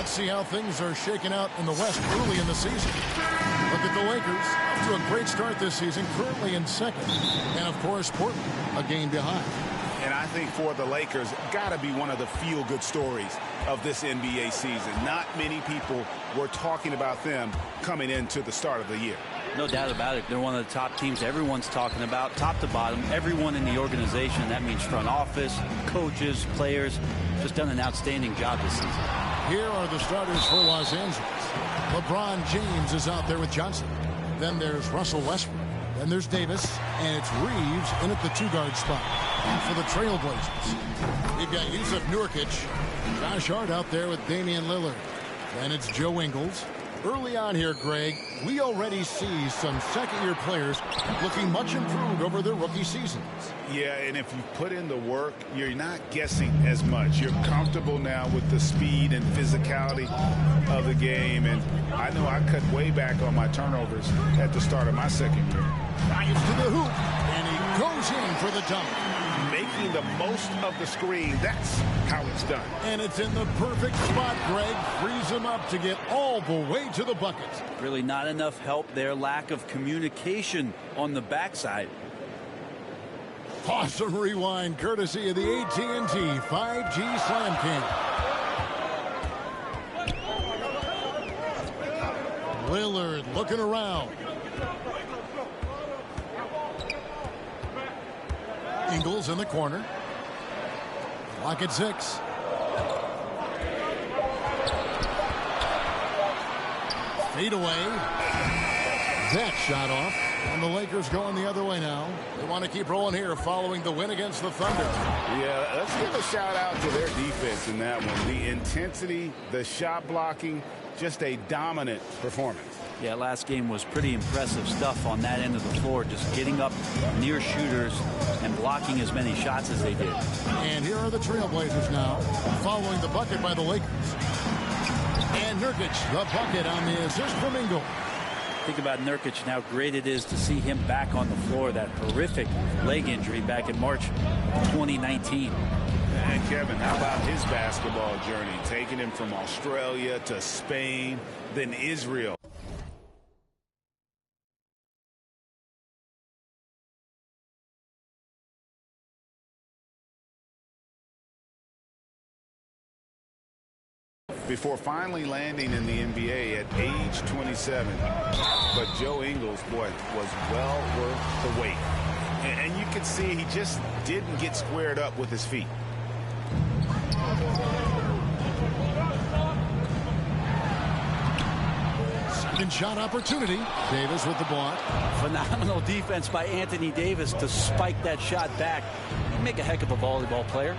Let's see how things are shaking out in the West early in the season. Look at the Lakers. Off to a great start this season, currently in second. And, of course, Portland, a game behind. And I think for the Lakers, got to be one of the feel-good stories of this NBA season. Not many people were talking about them coming into the start of the year. No doubt about it. They're one of the top teams everyone's talking about, top to bottom. Everyone in the organization, that means front office, coaches, players, just done an outstanding job this season. Here are the starters for Los Angeles. LeBron James is out there with Johnson. Then there's Russell Westbrook. Then there's Davis. And it's Reeves in at the two-guard spot for the Trailblazers. You've got Yusuf Nurkic. Josh Hart out there with Damian Lillard. Then it's Joe Ingles. Early on here, Greg, we already see some second-year players looking much improved over their rookie seasons. Yeah, and if you put in the work, you're not guessing as much. You're comfortable now with the speed and physicality of the game. And I know I cut way back on my turnovers at the start of my second year. Drives to the hoop, and he goes in for the dunk. Making the most of the screen, that's how it's done. And it's in the perfect spot, Greg. Frees him up to get all the way to the bucket. Really not enough help there. Lack of communication on the backside. Awesome rewind, courtesy of the AT&T 5G Slam King. Lillard looking around. Ingles in the corner. Clock at 6. Fade away. That shot off. And the Lakers going the other way now. They want to keep rolling here following the win against the Thunder. Yeah, let's give a shout out to their defense in that one. The intensity, the shot blocking, just a dominant performance. Yeah, last game was pretty impressive stuff on that end of the floor, just getting up near shooters and blocking as many shots as they did. And here are the Trailblazers now, following the bucket by the Lakers. And Nurkic, the bucket on the assist from Ingles. Think about Nurkic and how great it is to see him back on the floor. That horrific leg injury back in March 2019. And Kevin, how about his basketball journey? Taking him from Australia to Spain, then Israel. Before finally landing in the NBA at age 27. But Joe Ingles, boy, was well worth the wait. And you can see he just didn't get squared up with his feet. Second shot opportunity. Davis with the block. Phenomenal defense by Anthony Davis to spike that shot back. He'd make a heck of a volleyball player.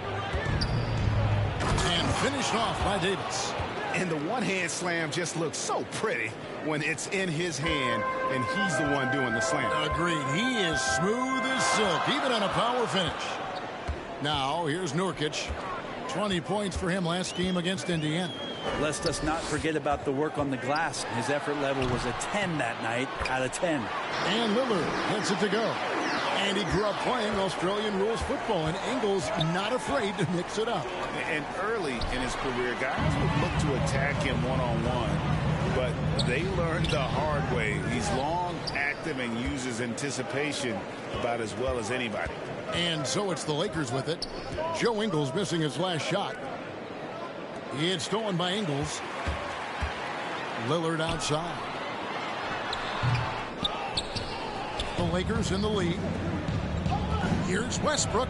And finished off by Davis. And the one-hand slam just looks so pretty when it's in his hand and he's the one doing the slam. Agreed. He is smooth as silk, even on a power finish. Now, here's Nurkic. 20 points for him last game against Indiana. Let's just not forget about the work on the glass. His effort level was a 10 that night out of 10. And Lillard gets it to go. And he grew up playing Australian rules football, and Ingles not afraid to mix it up. And early in his career, guys would look to attack him one-on-one, but they learned the hard way. He's long, active, and uses anticipation about as well as anybody. And so it's the Lakers with it. Joe Ingles missing his last shot. It's stolen by Ingles. Lillard outside. The Lakers in the lead. Here's Westbrook.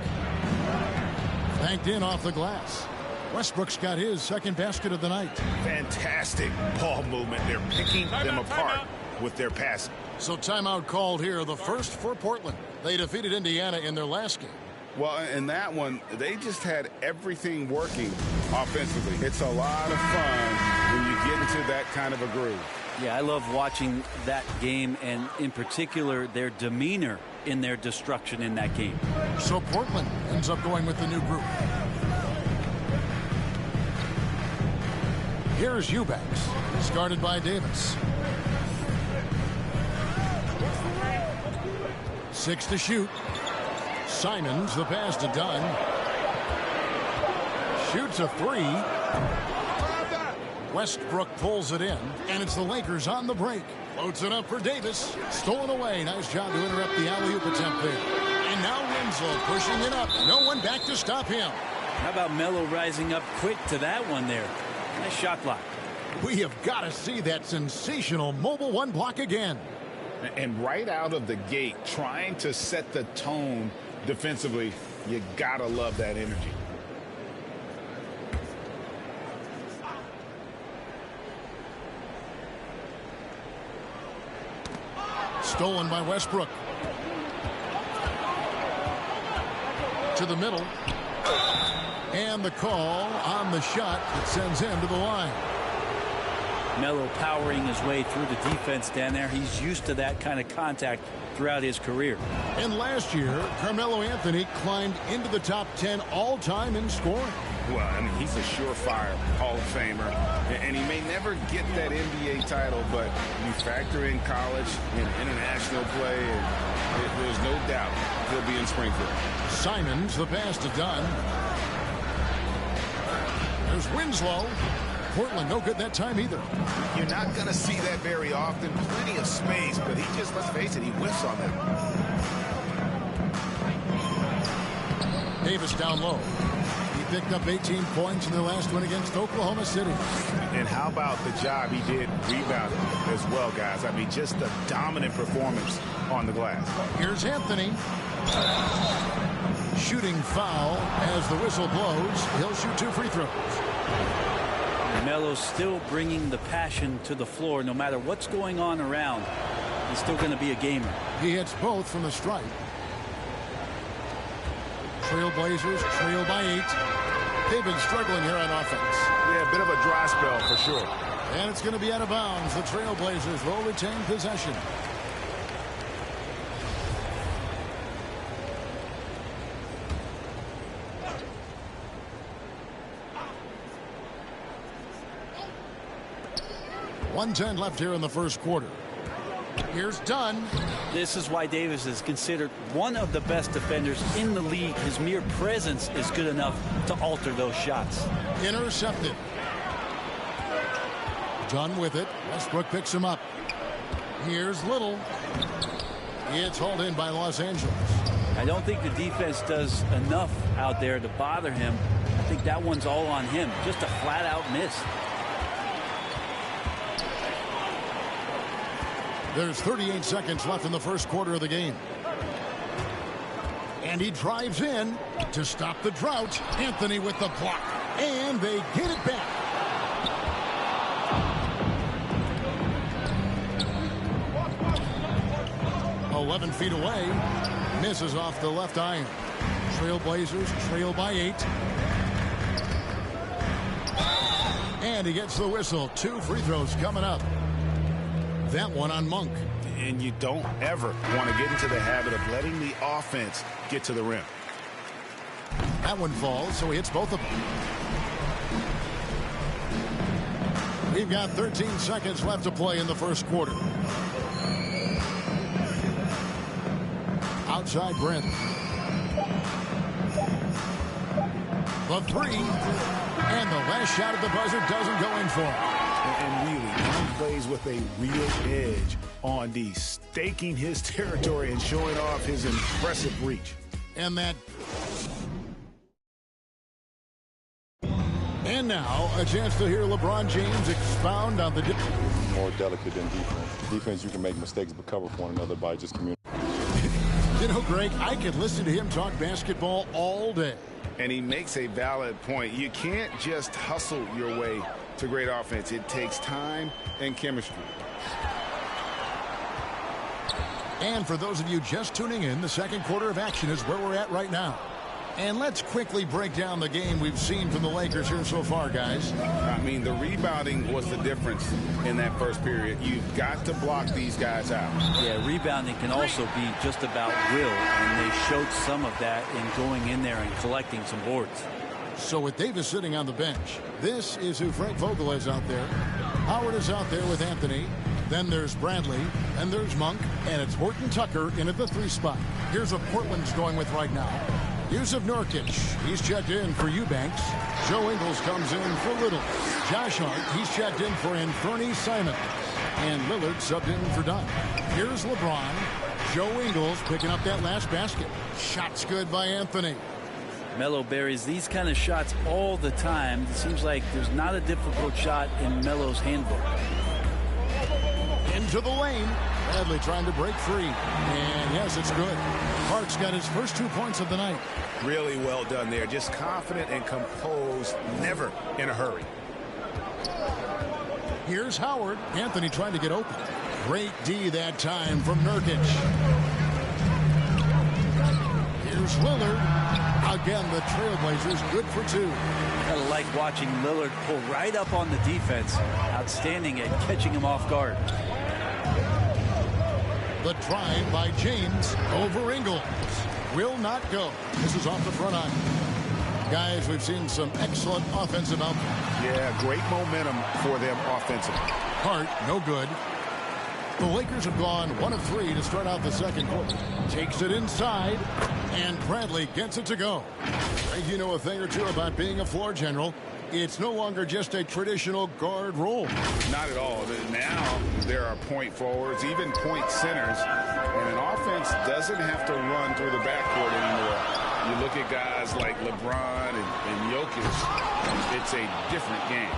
Banked in off the glass. Westbrook's got his second basket of the night. Fantastic ball movement. They're picking them apart with their passing. So timeout called here, the first for Portland. They defeated Indiana in their last game. Well, in that one, they just had everything working offensively. It's a lot of fun when you get into that kind of a groove. Yeah, I love watching that game, and in particular, their demeanor in their destruction in that game. So Portland ends up going with the new group. Here's Eubanks. He's guarded by Davis. 6 to shoot. Simons, the pass to Dunn. Shoots a 3. Westbrook pulls it in, and it's the Lakers on the break. Floats it up for Davis. Stolen away. Nice job to interrupt the alley-oop attempt there. And now Winslow pushing it up. No one back to stop him. How about Melo rising up quick to that one there? Nice shot block. We have got to see that sensational mobile one block again. And right out of the gate, trying to set the tone defensively, you got to love that energy. Stolen by Westbrook. To the middle. And the call on the shot that sends him to the line. Melo powering his way through the defense down there. He's used to that kind of contact throughout his career. And last year, Carmelo Anthony climbed into the top 10 all-time in scoring. Well, I mean, he's a surefire Hall of Famer, and he may never get that NBA title, but you factor in college and international play, and there's no doubt he'll be in Springfield. Simons, the pass to Dunn. There's Winslow. Portland, no good that time either. You're not going to see that very often. Plenty of space, but he just, let's face it, he whiffs on that. Davis down low. He picked up 18 points in their last win against Oklahoma City. And how about the job he did rebounding as well, guys? I mean, just a dominant performance on the glass. Here's Anthony. Shooting foul as the whistle blows. He'll shoot 2 free throws. Melo's still bringing the passion to the floor. No matter what's going on around, he's still going to be a gamer. He hits both from the stripe. Trailblazers trail by 8. They've been struggling here on offense. Yeah, a bit of a dry spell for sure. And it's going to be out of bounds. The Trailblazers will retain possession. .110 left here in the first quarter. Here's Dunn. This is why Davis is considered one of the best defenders in the league. His mere presence is good enough to alter those shots. Intercepted. Dunn with it. Westbrook picks him up. Here's Little. It's hauled in by Los Angeles. I don't think the defense does enough out there to bother him. I think that one's all on him. Just a flat-out miss. There's 38 seconds left in the first quarter of the game. And he drives in to stop the drought. Anthony with the block. And they get it back. .11 feet away. Misses off the left iron. Trailblazers trail by 8. And he gets the whistle. 2 free throws coming up. That one on Monk. And you don't ever want to get into the habit of letting the offense get to the rim. That one falls, so he hits both of them. We've got 13 seconds left to play in the first quarter. Outside Brent. The 3. And the last shot at the buzzer doesn't go in for him. And really, he plays with a real edge on D, staking his territory and showing off his impressive reach. And now a chance to hear LeBron James expound on the more delicate than defense. Defense, you can make mistakes but cover for one another by just communicating. You know, Greg, I could listen to him talk basketball all day. And he makes a valid point. You can't just hustle your way to great offense. It takes time and chemistry. And for those of you just tuning in, the second quarter of action is where we're at right now. And let's quickly break down the game we've seen from the Lakers here so far, guys. I mean, the rebounding was the difference in that first period. You've got to block these guys out. Yeah, rebounding can also be just about will, and they showed some of that in going in there and collecting some boards. So with Davis sitting on the bench, this is who Frank Vogel is out there. Howard is out there with Anthony. Then there's Bradley, and there's Monk, and it's Horton Tucker in at the 3 spot. Here's what Portland's going with right now. Yusuf Nurkic, he's checked in for Eubanks. Joe Ingles comes in for Little. Josh Hart, he's checked in for Anthony Simons. And Lillard subbed in for Dunn. Here's LeBron. Joe Ingles picking up that last basket. Shot's good by Anthony. Melo buries these kind of shots all the time. It seems like there's not a difficult shot in Melo's handbook. Into the lane. Bradley trying to break free. And yes, it's good. Hart's got his first 2 points of the night. Really well done there. Just confident and composed. Never in a hurry. Here's Howard. Anthony trying to get open. Great D that time from Nurkic. Here's Lillard. Again, the Trailblazers good for 2. Kind of like watching Lillard pull right up on the defense. Outstanding at catching him off guard. The drive by James over Ingles. Will not go. This is off the front iron. Guys, we've seen some excellent offensive output. Yeah, great momentum for them offensively. Hart, no good. The Lakers have gone 1 of 3 to start out the second quarter. Takes it inside, and Bradley gets it to go. You know a thing or two about being a floor general. It's no longer just a traditional guard role. Not at all. Now there are point forwards, even point centers, and an offense doesn't have to run through the backcourt anymore. You look at guys like LeBron and Jokic, it's a different game.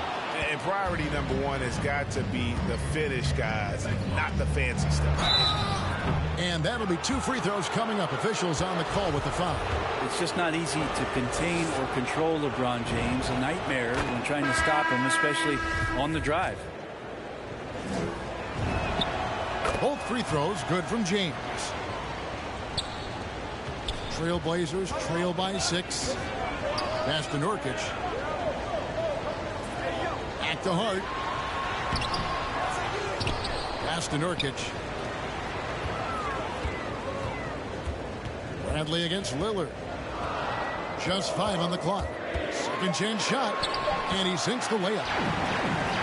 And priority number 1 has got to be the finish, guys, not the fancy stuff. And that'll be 2 free throws coming up. Officials on the call with the foul. It's just not easy to contain or control LeBron James. A nightmare when trying to stop him, especially on the drive. Both free throws good from James. Trailblazers trail by 6. Pass to Nurkic. Back to Hart. Pass to Nurkic. Bradley against Lillard. Just 5 on the clock. Second chance shot. And he sinks the layup.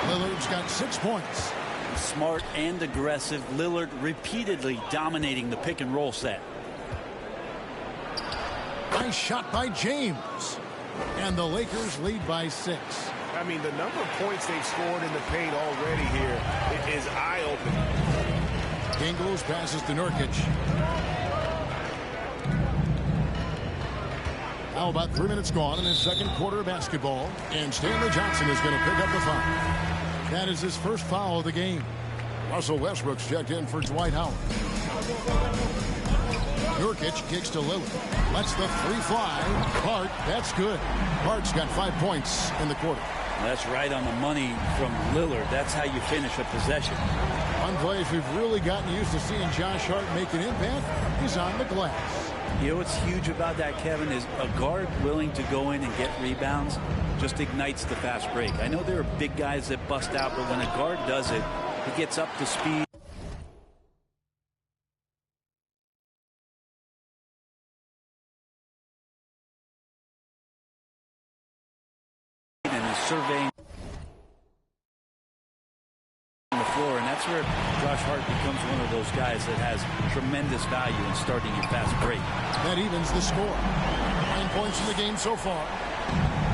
Lillard's got 6 points. Smart and aggressive. Lillard repeatedly dominating the pick and roll set. Nice shot by James. And the Lakers lead by 6. I mean, the number of points they've scored in the paint already here is eye-opening. Ingles passes to Nurkic. Now about 3 minutes gone in his second quarter of basketball. And Stanley Johnson is going to pick up the foul. That is his first foul of the game. Russell Westbrook's checked in for Dwight Howard. Nurkic kicks to Lillard. Lets the 3 fly. Hart, that's good. Hart's got 5 points in the quarter. That's right on the money from Lillard. That's how you finish a possession. One place we've really gotten used to seeing Josh Hart make an impact is on the glass. You know what's huge about that, Kevin, is a guard willing to go in and get rebounds just ignites the fast break. I know there are big guys that bust out, but when a guard does it, he gets up to speed. And is surveying the floor, and that's where Josh Hart becomes one of those guys that has tremendous value in starting your fast break. That evens the score. 9 points in the game so far.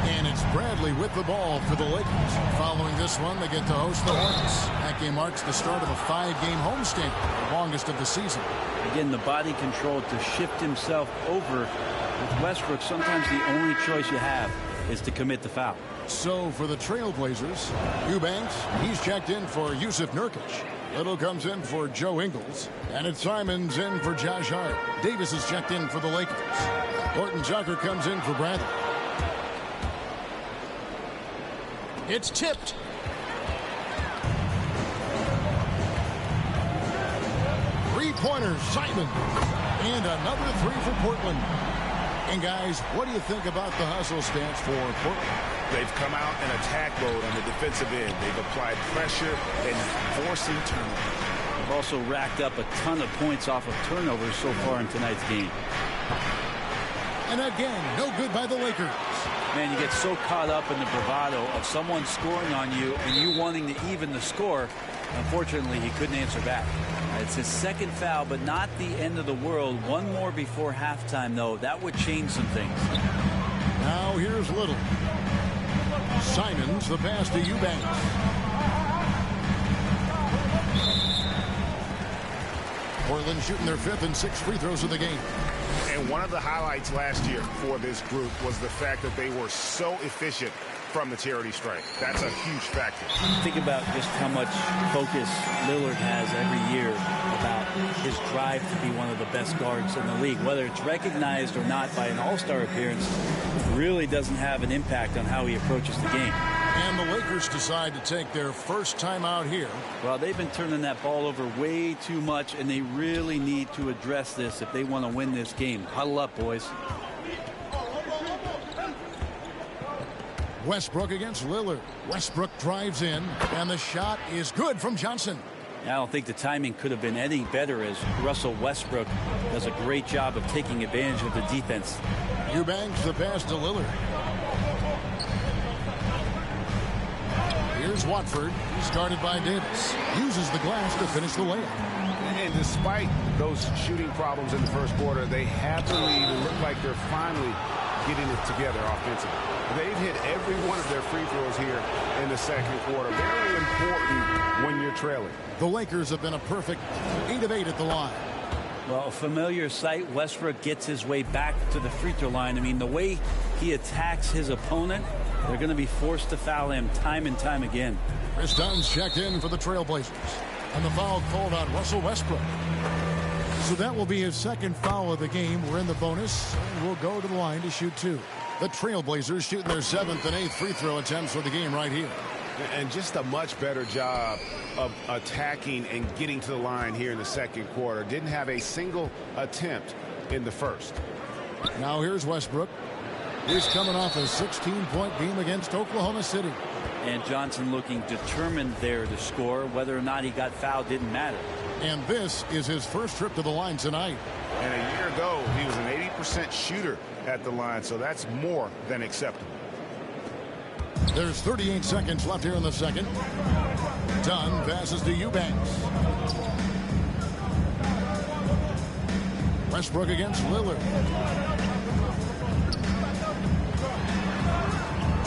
And it's Bradley with the ball for the Lakers. Following this one, they get to host the Hornets. That game marks the start of a 5-game homestand, the longest of the season. Again, the body control to shift himself over. With Westbrook, sometimes the only choice you have is to commit the foul. So for the Trailblazers, Eubanks, he's checked in for Yusuf Nurkic. Little comes in for Joe Ingles. And it's Simons in for Josh Hart. Davis is checked in for the Lakers. Horton Tucker comes in for Bradley. It's tipped. Three-pointers, Simon. And another 3 for Portland. And guys, what do you think about the hustle stance for Portland? They've come out in attack mode on the defensive end. They've applied pressure and forcing turnovers. They've also racked up a ton of points off of turnovers so far in tonight's game. And again, no good by the Lakers. Man, you get so caught up in the bravado of someone scoring on you and you wanting to even the score, Unfortunately, he couldn't answer back. It's his second foul, but not the end of the world. One more before halftime, though. That would change some things. Now here's Little. Simons, the pass to Eubanks. Portland shooting their 5th and 6th free throws of the game. And one of the highlights last year for this group was the fact that they were so efficient from the charity stripe. That's a huge factor. Think about just how much focus Lillard has every year about his drive to be one of the best guards in the league. Whether it's recognized or not by an all-star appearance, really doesn't have an impact on how he approaches the game. And the Lakers decide to take their first time out here. Well, they've been turning that ball over way too much, and they really need to address this if they want to win this game. Huddle up, boys. Westbrook against Lillard. Westbrook drives in, and the shot is good from Johnson. I don't think the timing could have been any better, as Russell Westbrook does a great job of taking advantage of the defense. Eubanks, the pass to Lillard. Here's Watford. He's guarded by Davis. Uses the glass to finish the layup. And despite those shooting problems in the first quarter, they have the lead and look like they're finally getting it together offensively. They've hit every one of their free throws here in the second quarter. Very important when you're trailing. The Lakers have been a perfect 8 of 8 at the line. Well, a familiar sight. Westbrook gets his way back to the free throw line. I mean, the way he attacks his opponent, they're going to be forced to foul him time and time again. Chris Dunn's checked in for the Trailblazers. And the foul called on Russell Westbrook. So that will be his second foul of the game. We're in the bonus, and we'll go to the line to shoot 2. The Trailblazers shooting their 7th and 8th free throw attempts for the game right here. And just a much better job of attacking and getting to the line here in the second quarter. Didn't have a single attempt in the first. Now here's Westbrook. He's coming off a 16-point game against Oklahoma City. And Johnson looking determined there to score. Whether or not he got fouled didn't matter. And this is his first trip to the line tonight. And a year ago, he was an 80% shooter at the line, so that's more than acceptable. There's 38 seconds left here in the second. Dunn passes to Eubanks. Westbrook against Lillard.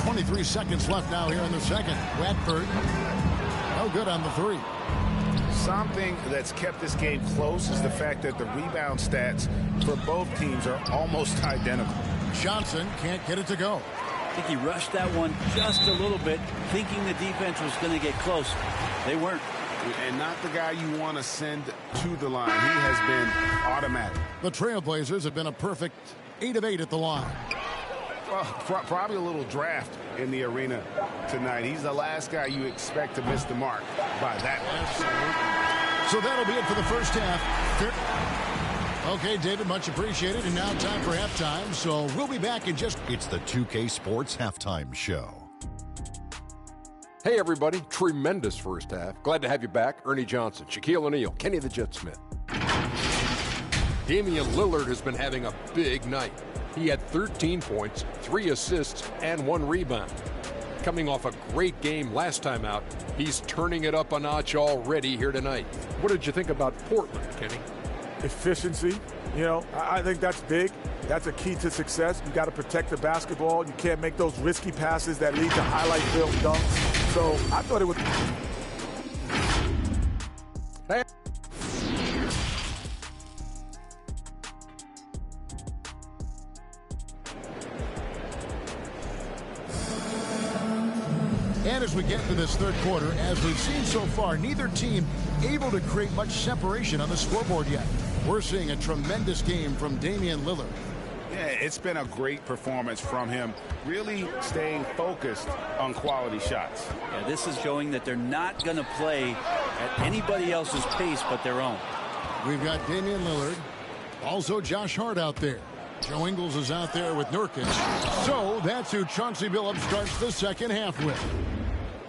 23 seconds left now here in the second. Watford, no good on the 3. Something that's kept this game close is the fact that the rebound stats for both teams are almost identical. Johnson can't get it to go. I think he rushed that one just a little bit, thinking the defense was going to get close. They weren't. And not the guy you want to send to the line. He has been automatic. The Trailblazers have been a perfect 8 of 8 at the line. Well, probably a little draft in the arena tonight. He's the last guy you expect to miss the mark by that much. So that'll be it for the first half. Okay, David, much appreciated. And now time for halftime. So we'll be back in just... It's the 2K Sports Halftime Show. Hey, everybody. Tremendous first half. Glad to have you back. Ernie Johnson, Shaquille O'Neal, Kenny the Jet Smith. Damian Lillard has been having a big night. He had 13 points, 3 assists, and 1 rebound. Coming off a great game last time out, he's turning it up a notch already here tonight. What did you think about Portland, Kenny? Efficiency. You know, I think that's big. That's a key to success. You got to protect the basketball. You can't make those risky passes that lead to highlight film dunks. So I thought it was... Hey. And as we get to this third quarter, as we've seen so far, neither team able to create much separation on the scoreboard yet. We're seeing a tremendous game from Damian Lillard. Yeah, it's been a great performance from him, really staying focused on quality shots. Yeah, this is showing that they're not going to play at anybody else's pace but their own. We've got Damian Lillard, also Josh Hart out there. Joe Ingles is out there with Nurkic. So that's who Chauncey Billups starts the second half with.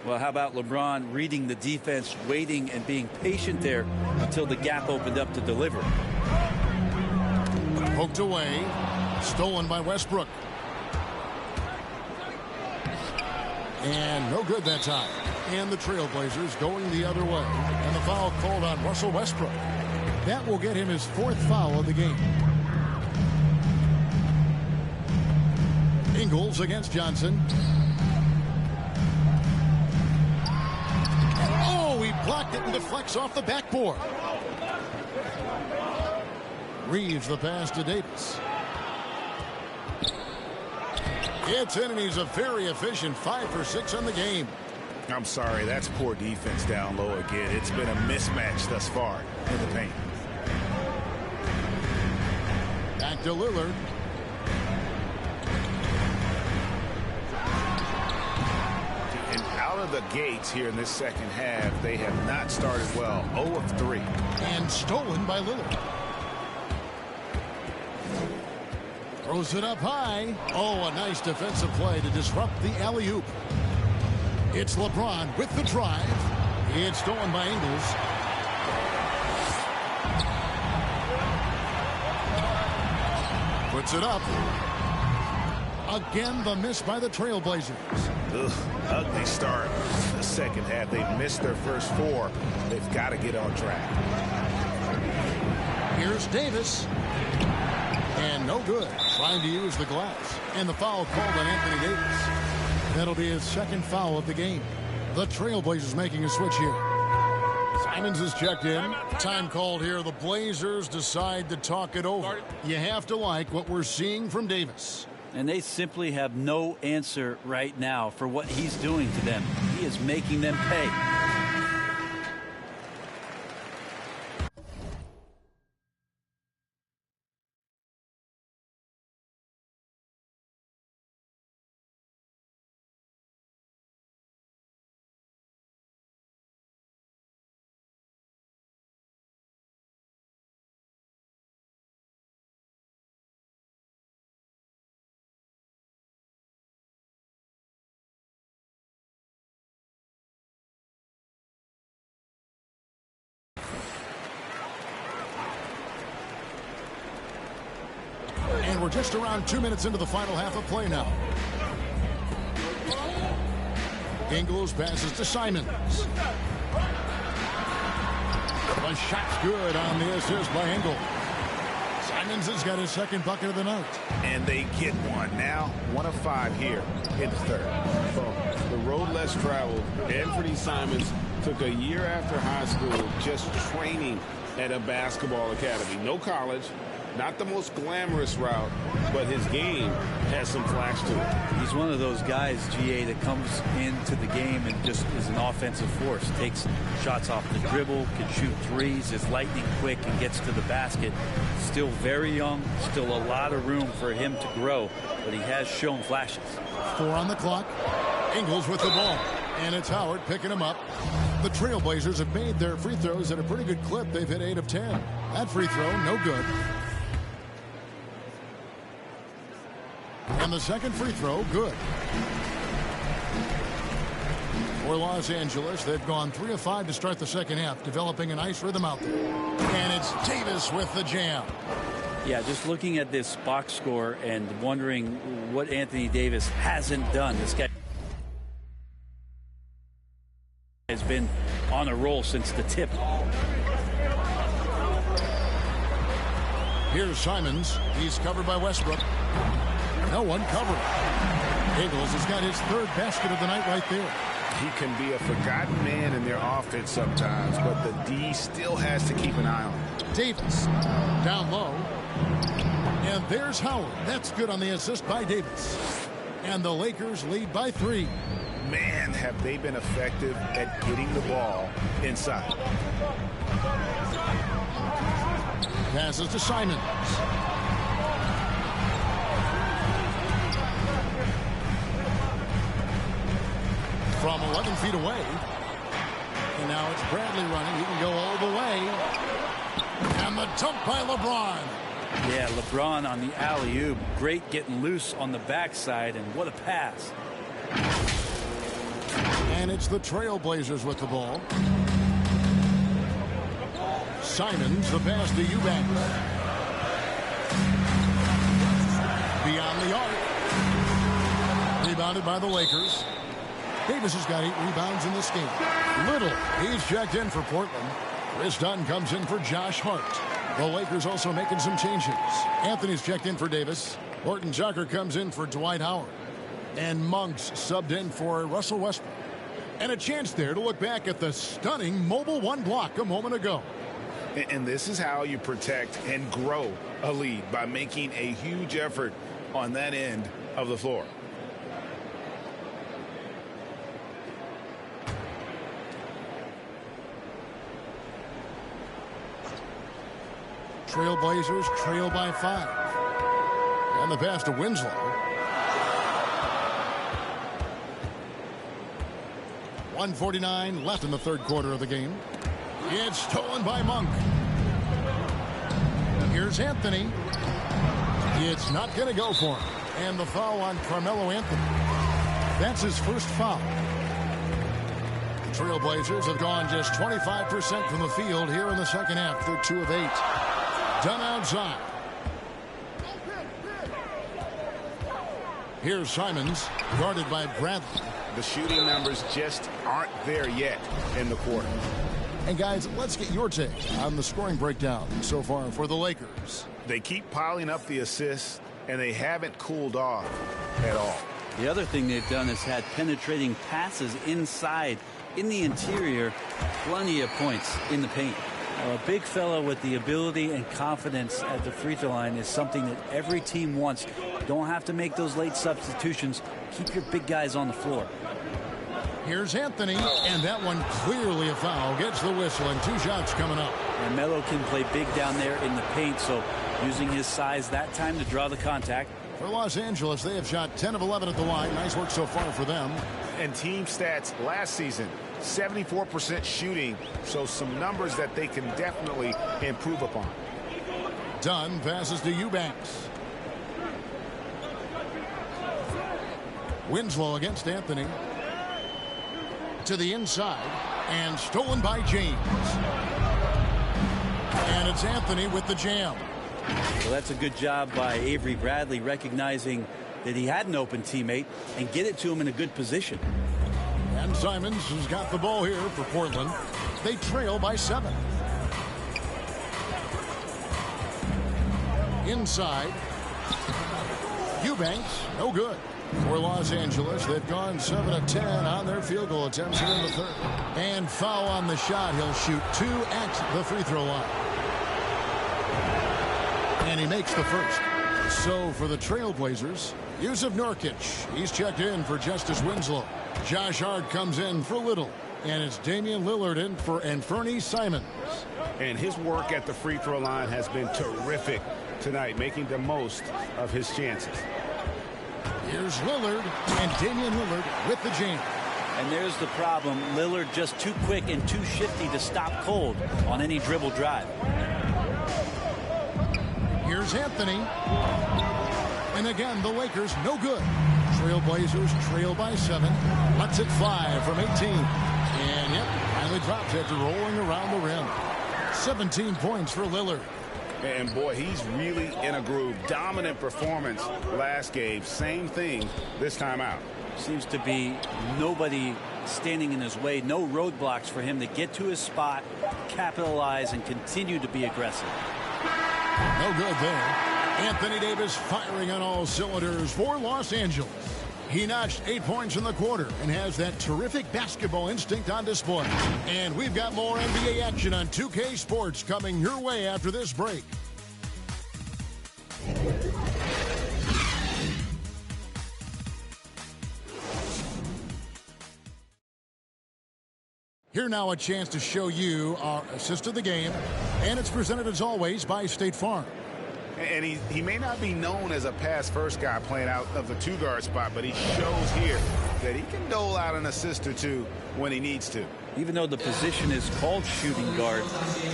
Well, how about LeBron reading the defense, waiting and being patient there until the gap opened up to deliver. Poked away. Stolen by Westbrook. And no good that time. and the Trailblazers going the other way. And the foul called on Russell Westbrook. That will get him his 4th foul of the game. Ingles against Johnson. Oh, he blocked it and deflects off the backboard. Reeves the pass to Davis. It's in, and he's a very efficient 5 for 6 on the game. I'm sorry, that's poor defense down low again. It's been a mismatch thus far in the paint. Back to Lillard. And out of the gates here in this second half, they have not started well. 0 of 3. And stolen by Lillard. Throws it up high. Oh, a nice defensive play to disrupt the alley-oop. It's LeBron with the drive. It's stolen by Ingles. Puts it up. Again, the miss by the Trailblazers. Ugh, ugly start. The second half, they've missed their first 4. They've got to get on track. Here's Davis. And no good. Trying to use the glass. And the foul called on Anthony Davis. That'll be his 2nd foul of the game. The Trailblazers making a switch here. Simons is checked in. Time called here. The Blazers decide to talk it over. You have to like what we're seeing from Davis. And they simply have no answer right now for what he's doing to them. He is making them pay. And we're just around 2 minutes into the final half of play now. Ingles passes to Simons. The shot's good on the assist by Ingles. Simons has got his 2nd bucket of the night. And they get one. Now 1 of 5 here in the 3rd. So the road less traveled. Anthony Simons took a year after high school just training at a basketball academy. No college. Not the most glamorous route, but his game has some flash to it. He's one of those guys, GA, that comes into the game and just is an offensive force. Takes shots off the dribble, can shoot threes, is lightning quick, and gets to the basket. Still very young, still a lot of room for him to grow, but he has shown flashes. 4 on the clock. Ingles with the ball. And it's Howard picking him up. The Trailblazers have made their free throws at a pretty good clip. They've hit 8 of 10. That free throw, no good. And the 2nd free throw, good. For Los Angeles, they've gone 3 of 5 to start the second half, developing a nice rhythm out there. And it's Davis with the jam. Yeah, just looking at this box score and wondering what Anthony Davis hasn't done. This guy has been on a roll since the tip. Here's Simons. He's covered by Westbrook. No one covering. Ingles has got his 3rd basket of the night right there. He can be a forgotten man in their offense sometimes, but the D still has to keep an eye on him. Davis down low. And there's Howard. That's good on the assist by Davis. And the Lakers lead by 3. Man, have they been effective at getting the ball inside. Passes to Simons. From 11 feet away. And now it's Bradley running. He can go all the way. And the dunk by LeBron. Yeah, LeBron on the alley-oop. Great getting loose on the backside, and what a pass. And it's the Trailblazers with the ball. Simons, the pass to Eubanks. Beyond the arc. Rebounded by the Lakers. Davis has got 8 rebounds in this game. Little, he's checked in for Portland. Chris Dunn comes in for Josh Hart. The Lakers also making some changes. Anthony's checked in for Davis. Horton Tucker comes in for Dwight Howard. And Monk's subbed in for Russell Westbrook. And a chance there to look back at the stunning mobile 1 block a moment ago. And this is how you protect and grow a lead, by making a huge effort on that end of the floor. Trailblazers trail by 5. And the pass to Winslow. .149 left in the third quarter of the game. It's stolen by Monk. Here's Anthony. It's not going to go for him. And the foul on Carmelo Anthony. That's his first foul. The Trailblazers have gone just 25% from the field here in the second half. They're 2 of 8. Done outside. Here's Simons, guarded by Bradley. The shooting numbers just aren't there yet in the quarter. And guys, let's get your take on the scoring breakdown so far for the Lakers. They keep piling up the assists, and they haven't cooled off at all. The other thing they've done is had penetrating passes inside, in the interior, plenty of points in the paint. Now, a big fella with the ability and confidence at the free throw line is something that every team wants. Don't have to make those late substitutions. Keep your big guys on the floor. Here's Anthony, and that one clearly a foul. Gets the whistle, and 2 shots coming up. And Melo can play big down there in the paint, so using his size that time to draw the contact. For Los Angeles, they have shot 10 of 11 at the line. Nice work so far for them. And team stats last season, 74% shooting, so some numbers that they can definitely improve upon. Dunn passes to Eubanks. Winslow against Anthony. To the inside, and stolen by James. And it's Anthony with the jam. Well, that's a good job by Avery Bradley, recognizing that he had an open teammate and get it to him in a good position. And Simons has got the ball here for Portland. They trail by 7. Inside. Eubanks, no good. For Los Angeles, they've gone 7 of 10 on their field goal attempts here in the third. And foul on the shot. He'll shoot 2 at the free throw line. And he makes the first. So for the Trailblazers, Yusuf Nurkic. He's checked in for Justice Winslow. Josh Hart comes in for Little. And it's Damian Lillard in for Anthony Simons. And his work at the free throw line has been terrific tonight, making the most of his chances. Here's Lillard, and Damian Lillard with the jam. And there's the problem. Lillard just too quick and too shifty to stop cold on any dribble drive. Here's Anthony. And again, the Lakers no good. Trailblazers trail by 7. Lets it fly from 18. And yep, finally drops after rolling around the rim. 17 points for Lillard. And boy, he's really in a groove. Dominant performance last game. Same thing this time out. Seems to be nobody standing in his way. No roadblocks for him to get to his spot, capitalize, and continue to be aggressive. No good there. Anthony Davis firing on all cylinders for Los Angeles. He notched 8 points in the quarter and has that terrific basketball instinct on display. And we've got more NBA action on 2K Sports coming your way after this break. Here now a chance to show you our assist of the game. And it's presented as always by State Farm. And he may not be known as a pass-first guy playing out of the 2-guard spot, but he shows here that he can dole out an assist or two when he needs to. Even though the position is called shooting guard,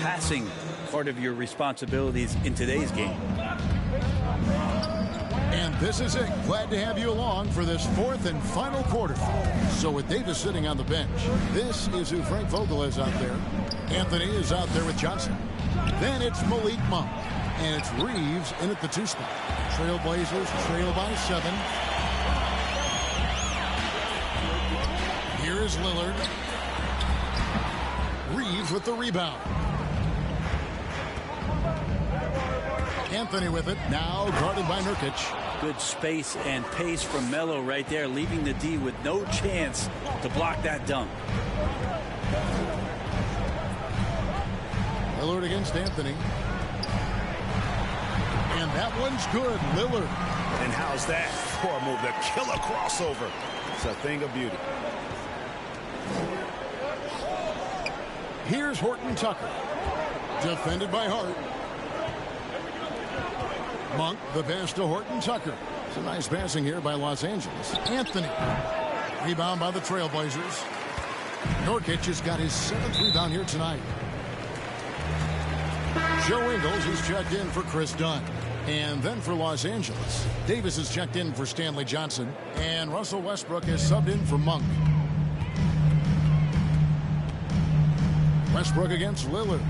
passing part of your responsibilities in today's game. And this is it. Glad to have you along for this 4th and final quarter. So with Davis sitting on the bench, this is who Frank Vogel is out there. Anthony is out there with Johnson. Then it's Malik Monk. And it's Reeves in at the 2 spot. Trailblazers trail by 7. Here is Lillard. Reeves with the rebound. Anthony with it. Now guarded by Nurkic. Good space and pace from Melo right there, leaving the D with no chance to block that dunk. Lillard against Anthony. And that one's good. Lillard. And how's that for a move? The killer crossover. It's a thing of beauty. Here's Horton Tucker. Defended by Hart. Monk, the pass to Horton Tucker. It's a nice passing here by Los Angeles. Anthony. Rebound by the Trailblazers. Nurkic has got his 7th rebound here tonight. Joe Ingles is checked in for Chris Dunn. And then for Los Angeles, Davis is checked in for Stanley Johnson. And Russell Westbrook is subbed in for Monk. Westbrook against Lillard.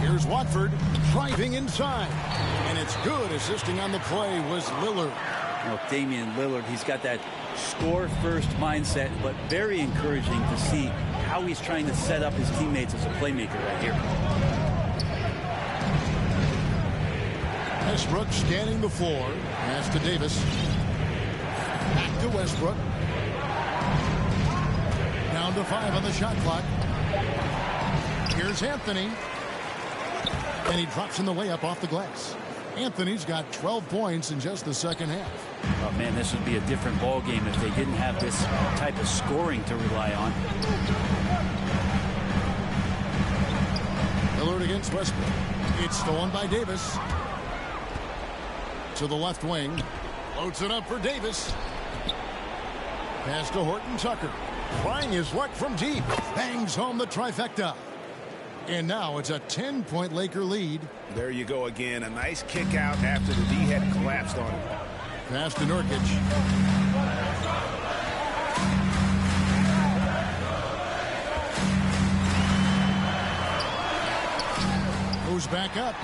Here's Watford driving inside. And it's good. Assisting on the play was Lillard. Well, Damian Lillard, he's got that score-first mindset, but very encouraging to see how he's trying to set up his teammates as a playmaker right here. Westbrook scanning the floor. Pass to Davis. Back to Westbrook. Down to 5 on the shot clock. Here's Anthony. And he drops in the layup off the glass. Anthony's got 12 points in just the second half. Oh, man, this would be a different ball game if they didn't have this type of scoring to rely on. Lillard against Westbrook. It's stolen by Davis. To the left wing. Loads it up for Davis. Pass to Horton Tucker. Trying his luck from deep. Bangs home the trifecta. And now it's a 10-point Laker lead. There you go again. A nice kick out after the D had collapsed on him. Pass to Nurkic. Goes back up.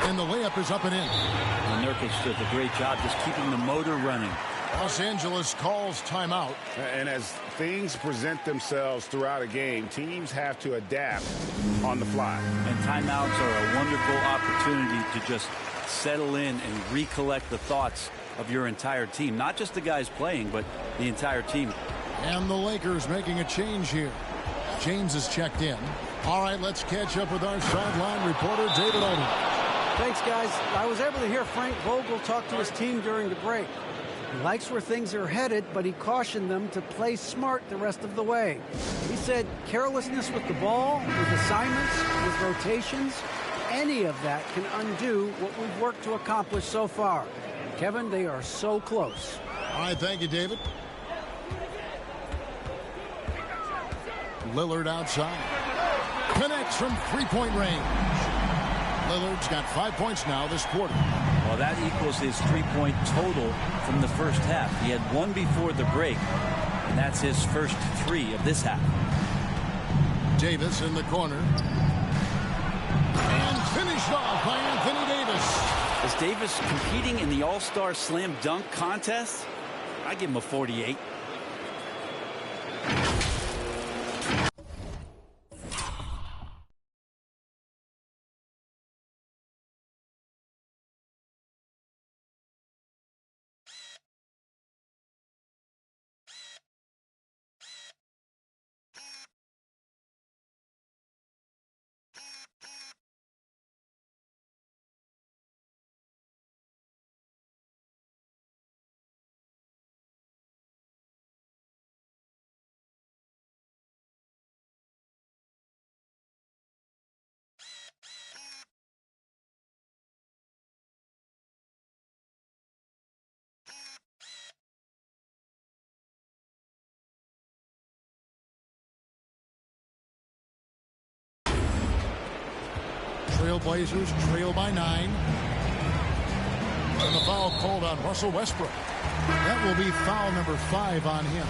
And the layup is up and in. And Nurkic does a great job just keeping the motor running. Los Angeles calls timeout. And as things present themselves throughout a game, teams have to adapt on the fly. And timeouts are a wonderful opportunity to just settle in and recollect the thoughts of your entire team. Not just the guys playing, but the entire team. And the Lakers making a change here. James is checked in. All right, let's catch up with our sideline reporter, David Odom. Thanks, guys. I was able to hear Frank Vogel talk to his team during the break. He likes where things are headed, but he cautioned them to play smart the rest of the way. He said carelessness with the ball, with assignments, with rotations, any of that can undo what we've worked to accomplish so far. Kevin, they are so close. All right, thank you, David. Lillard outside. Connects from three-point range. Lillard's got 5 points now this quarter. Well, that equals his three-point total from the first half. He had one before the break, and that's his first 3 of this half. Davis in the corner. And finished off by Anthony Davis. Is Davis competing in the All-Star Slam Dunk contest? I give him a 48. Trailblazers trail by 9. And the foul called on Russell Westbrook. That will be foul number 5 on him.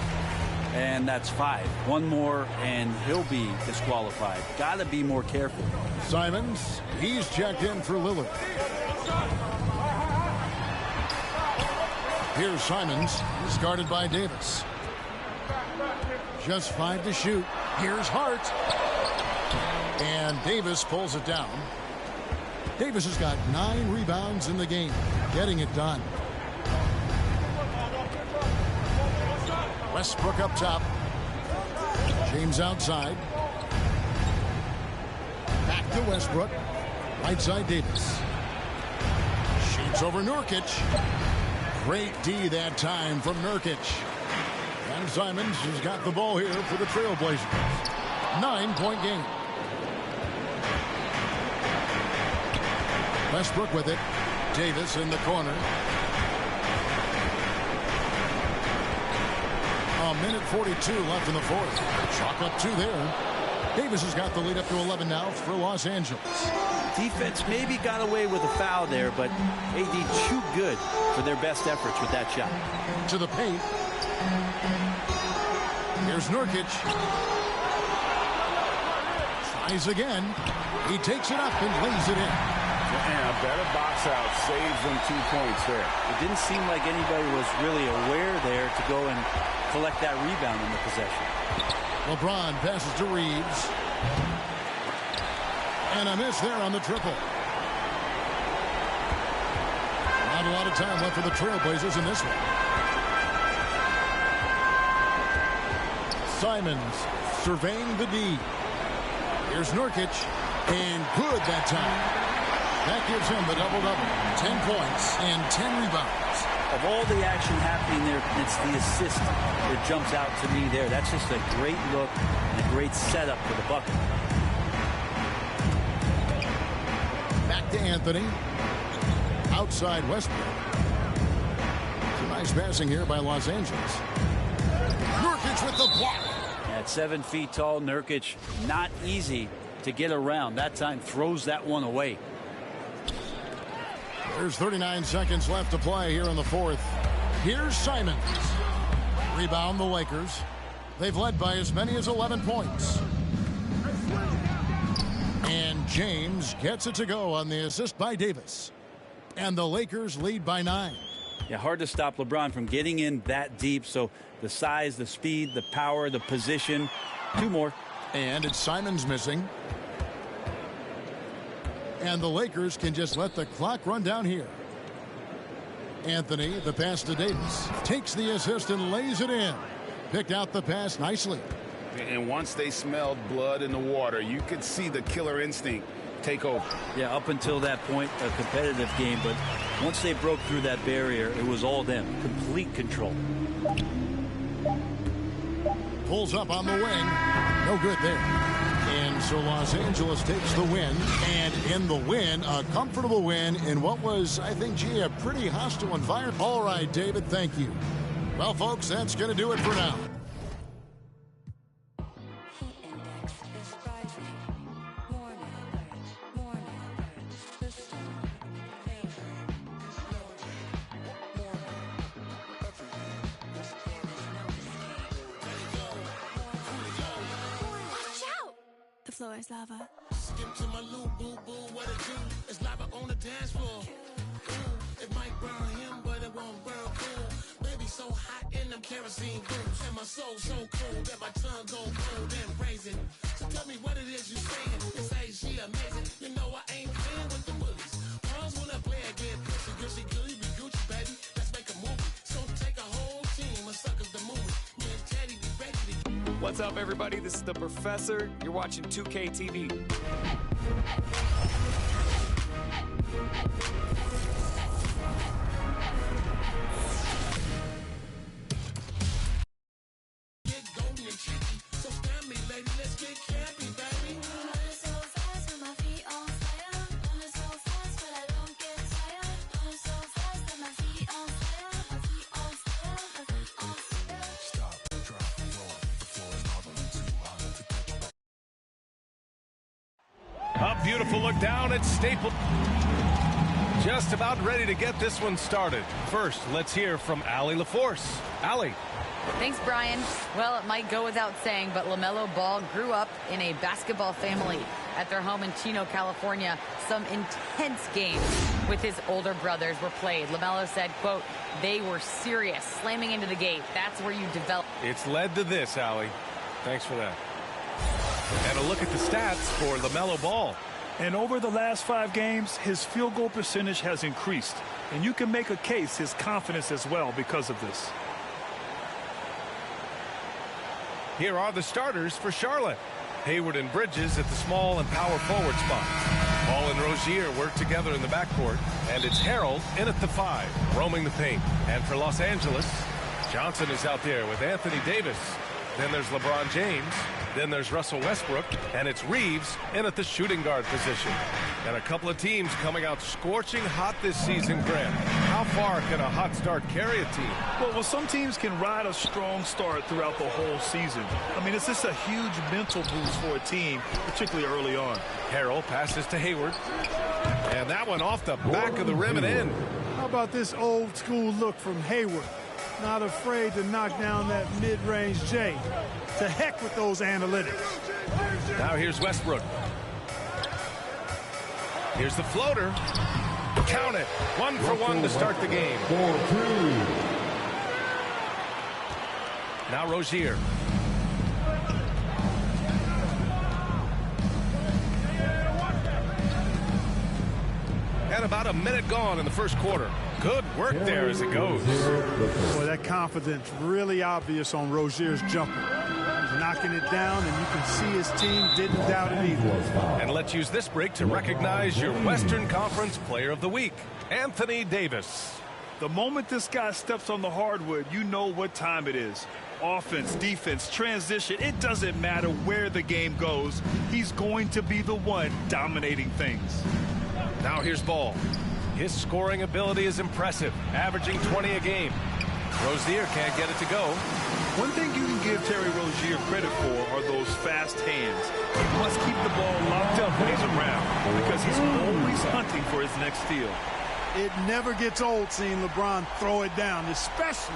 And that's 5. One more, and he'll be disqualified. Got to be more careful. Simons, he's checked in for Lillard. Here's Simons. He's guarded by Davis. Just 5 to shoot. Here's Hart. And Davis pulls it down. Davis has got 9 rebounds in the game, getting it done. Westbrook up top. James outside. Back to Westbrook. Right side Davis. Shoots over Nurkic. Great D that time from Nurkic. And Simons has got the ball here for the Trailblazers. 9-point game. Westbrook with it. Davis in the corner. A minute 42 left in the fourth. Chalk up 2 there. Davis has got the lead up to 11 now for Los Angeles. Defense maybe got away with a foul there, but AD too good for their best efforts with that shot. To the paint. Here's Nurkic. Tries again. He takes it up and lays it in. And a better box out saves them 2 points there. It didn't seem like anybody was really aware there to go and collect that rebound in the possession. LeBron passes to Reeves. And a miss there on the triple. Not a lot of time left for the Trailblazers in this one. Simons surveying the D. Here's Nurkic. And good that time. That gives him the double-double. 10 points and 10 rebounds. Of all the action happening there, it's the assist that jumps out to me there. That's just a great look and a great setup for the bucket. Back to Anthony. Outside Westbrook. It's a nice passing here by Los Angeles. Nurkic with the block. At 7 feet tall, Nurkic, not easy to get around. That time throws that one away. There's 39 seconds left to play here in the fourth. Here's Simons. Rebound the Lakers. They've led by as many as 11 points. And James gets it to go on the assist by Davis. And the Lakers lead by 9. Yeah, hard to stop LeBron from getting in that deep. So the size, the speed, the power, the position. 2 more. And it's Simons missing. And the Lakers can just let the clock run down here. Anthony, the pass to Davis. Takes the assist and lays it in. Picked out the pass nicely. And once they smelled blood in the water, you could see the killer instinct take over. Yeah, up until that point, a competitive game. But once they broke through that barrier, it was all them. Complete control. Pulls up on the wing. No good there. And so Los Angeles takes the win. And in the win, a comfortable win in what was, I think, gee, a pretty hostile environment. All right, David, thank you. Well, folks, that's going to do it for now. Floor is lava. Skip to my loop, boo boo, what it do? It's lava on the dance floor. Ooh, it might burn him, but it won't burn cool. Baby so hot in them kerosene boots, and my soul so cool that my tongue go cold and brazen. So tell me what it is you saying. You say she amazing. You know I ain't playing with the bullies. Pawns when I play, I get pussy, Gucci, Gucci, be Gucci, baby. Let's make a movie. So take a whole team of suckers the movie. Me and Teddy be ready to. What's up, everybody? This is the Professor. You're watching 2K TV. Get golden and cheeky. So stand me, lady. Let's get campy, baby. Running so fast with my feet on fire. Running so fast, but I don't get tired. Running so fast that my feet on fire. My feet on fire. My feet on fire. Stop, drop, roll. The floor is lava. Too hot to touch. A beautiful look down at Staples. Just about ready to get this one started. First, let's hear from Allie LaForce. Allie. Thanks, Brian. Well, it might go without saying, but LaMelo Ball grew up in a basketball family. At their home in Chino, California, some intense games with his older brothers were played. LaMelo said, quote, they were serious, slamming into the gate. That's where you develop. It's led to this, Allie. Thanks for that. And a look at the stats for LaMelo Ball. And over the last 5 games, his field goal percentage has increased. And you can make a case his confidence as well because of this. Here are the starters for Charlotte. Hayward and Bridges at the small and power forward spots. Ball and Rozier work together in the backcourt. And it's Harrell in at the 5, roaming the paint. And for Los Angeles, Johnson is out there with Anthony Davis. Then there's LeBron James. Then there's Russell Westbrook. And it's Reeves in at the shooting guard position. And a couple of teams coming out scorching hot this season, Grant. How far can a hot start carry a team? Well, some teams can ride a strong start throughout the whole season. I mean, it's just a huge mental boost for a team, particularly early on. Harrell passes to Hayward. And that one off the back of the rim and in. How about this old school look from Hayward? Not afraid to knock down that mid-range J. To heck with those analytics. Now here's Westbrook. Here's the floater. Count it. 1 for 1 to start the game. Now Rozier. And about a minute gone in the first quarter. Good work there as it goes. Boy, that confidence really obvious on Rozier's jumper. He's knocking it down, and you can see his team didn't doubt it either. And let's use this break to recognize your Western Conference Player of the Week, Anthony Davis. The moment this guy steps on the hardwood, you know what time it is. Offense, defense, transition, it doesn't matter where the game goes. He's going to be the one dominating things. Now here's Ball. His scoring ability is impressive, averaging 20 a game. Rozier can't get it to go. One thing you can give Terry Rozier credit for are those fast hands. He must keep the ball locked up when he's around because he's always hunting for his next steal. It never gets old seeing LeBron throw it down, especially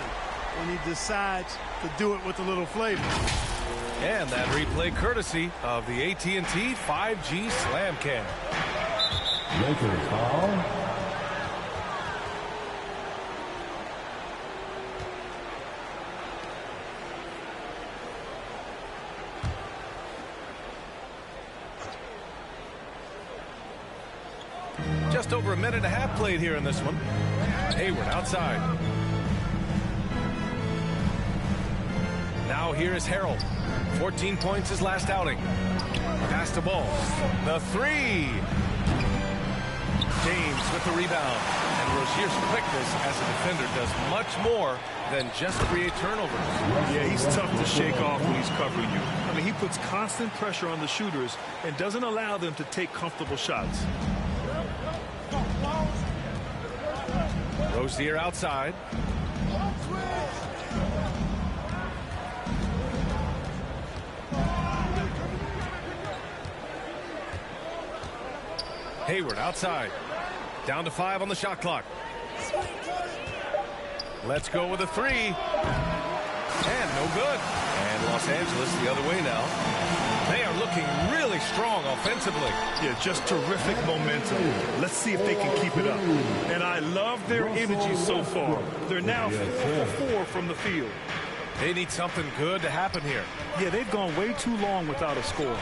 when he decides to do it with a little flavor. And that replay courtesy of the AT&T 5G Slam Cam. Lakers foul. Just over a minute and a half played here in this one. Hayward outside. Now here is Harrell. 14 points his last outing. Pass the ball. The 3. James with the rebound. And Rozier's quickness as a defender does much more than just create turnovers. Yeah, he's tough to shake off when he's covering you. I mean, he puts constant pressure on the shooters and doesn't allow them to take comfortable shots. Rozier outside. Hayward outside. Down to 5 on the shot clock. Let's go with a 3. And no good. And Los Angeles the other way now. They are looking really strong offensively. Yeah, just terrific momentum. Let's see if they can keep it up. And I love their energy so far. They're now 4 for 4 from the field. They need something good to happen here. Yeah, they've gone way too long without a score.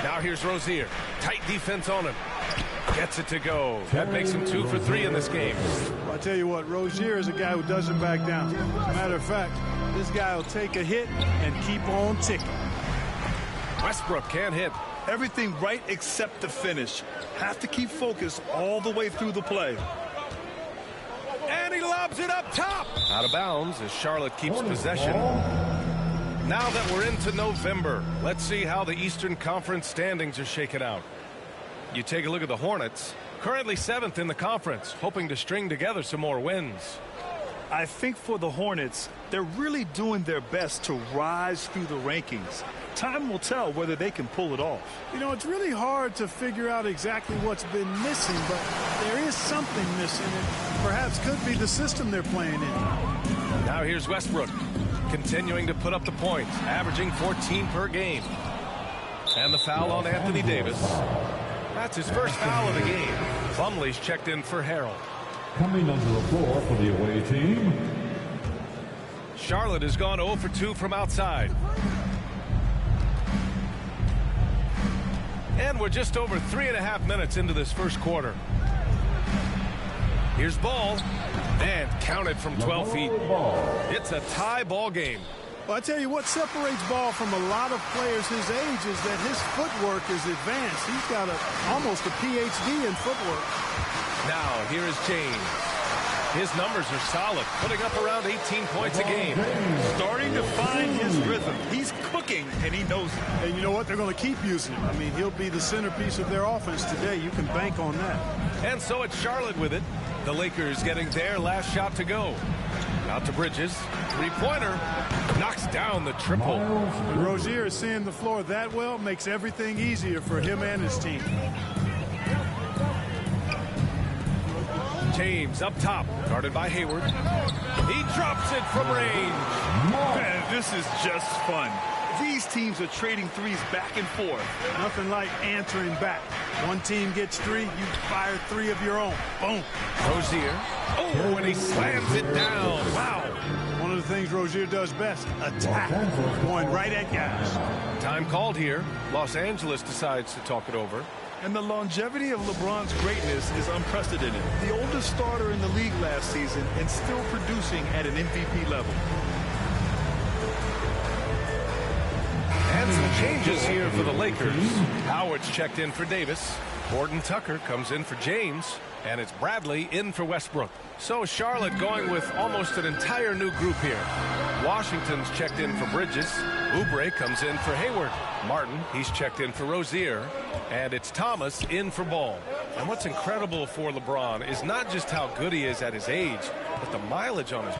Now here's Rozier. Tight defense on him. Gets it to go. That makes him 2 for 3 in this game. Well, I tell you what, Rozier is a guy who doesn't back down. As a matter of fact, this guy will take a hit and keep on ticking. Westbrook can't hit. Everything right except the finish. Have to keep focused all the way through the play. And he lobs it up top. Out of bounds as Charlotte keeps possession. Now that we're into November, let's see how the Eastern Conference standings are shaken out. You take a look at the Hornets, currently 7th in the conference, hoping to string together some more wins. I think for the Hornets, they're really doing their best to rise through the rankings. Time will tell whether they can pull it off. You know, it's really hard to figure out exactly what's been missing, but there is something missing, and perhaps could be the system they're playing in. Now here's Westbrook, continuing to put up the points, averaging 14 per game. And the foul on Anthony Davis. That's his first foul of the game. Plumlee's checked in for Harrell. Coming onto the floor for the away team, Charlotte has gone 0 for 2 from outside. And we're just over 3.5 minutes into this first quarter. Here's Ball, and counted from 12 feet. It's a tie ball game. Well, I tell you what separates Ball from a lot of players his age is that his footwork is advanced. He's got almost a PhD in footwork. Now, here is James. His numbers are solid, putting up around 18 points a game. Starting to find his rhythm. He's cooking, and he knows it. And you know what? They're going to keep using him. I mean, he'll be the centerpiece of their offense today. You can bank on that. And so it's Charlotte with it. The Lakers getting their last shot to go. Out to Bridges. Three-pointer. Knocks down the triple. Rozier is seeing the floor that well. Makes everything easier for him and his team. James up top, guarded by Hayward. He drops it from range. Man, this is just fun. These teams are trading threes back and forth. Nothing like answering back. One team gets 3, you fire 3 of your own. Boom. Rozier. Oh, and he slams it down. Wow. One of the things Rozier does best, attack. Going right at guys. Time called here. Los Angeles decides to talk it over. And the longevity of LeBron's greatness is unprecedented. The oldest starter in the league last season and still producing at an MVP level. And some changes here for the Lakers. Howard's checked in for Davis. Gordon Tucker comes in for James. And it's Bradley in for Westbrook. So Charlotte going with almost an entire new group here. Washington's checked in for Bridges. Oubre comes in for Hayward. Martin, he's checked in for Rozier. And it's Thomas in for Ball. And what's incredible for LeBron is not just how good he is at his age, but the mileage on his...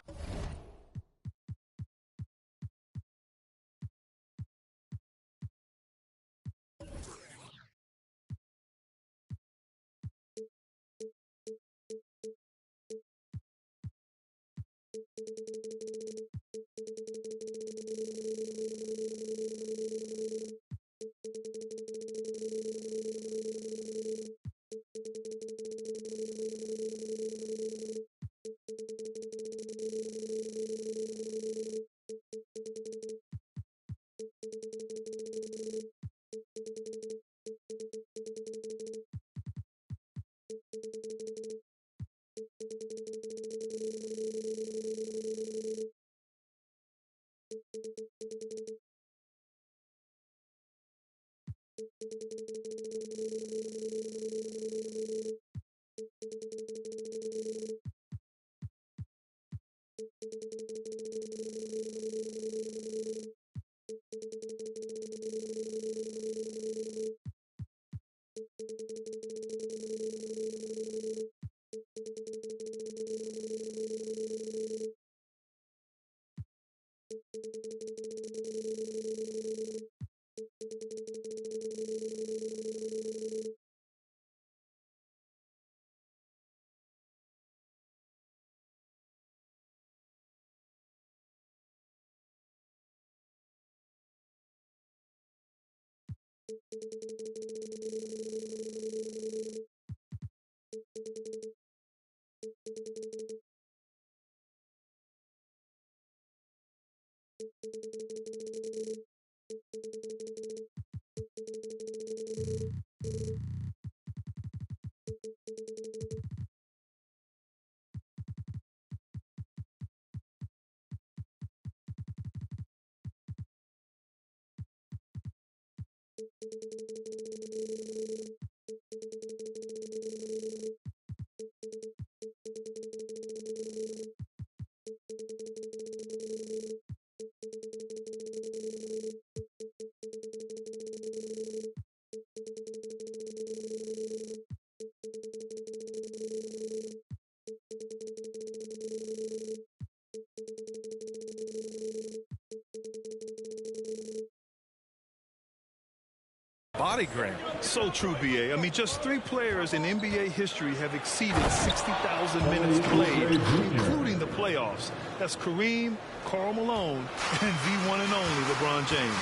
Body grab. So true, B.A. I mean, just 3 players in NBA history have exceeded 60,000 minutes played, including the playoffs. That's Kareem, Karl Malone, and the one and only LeBron James.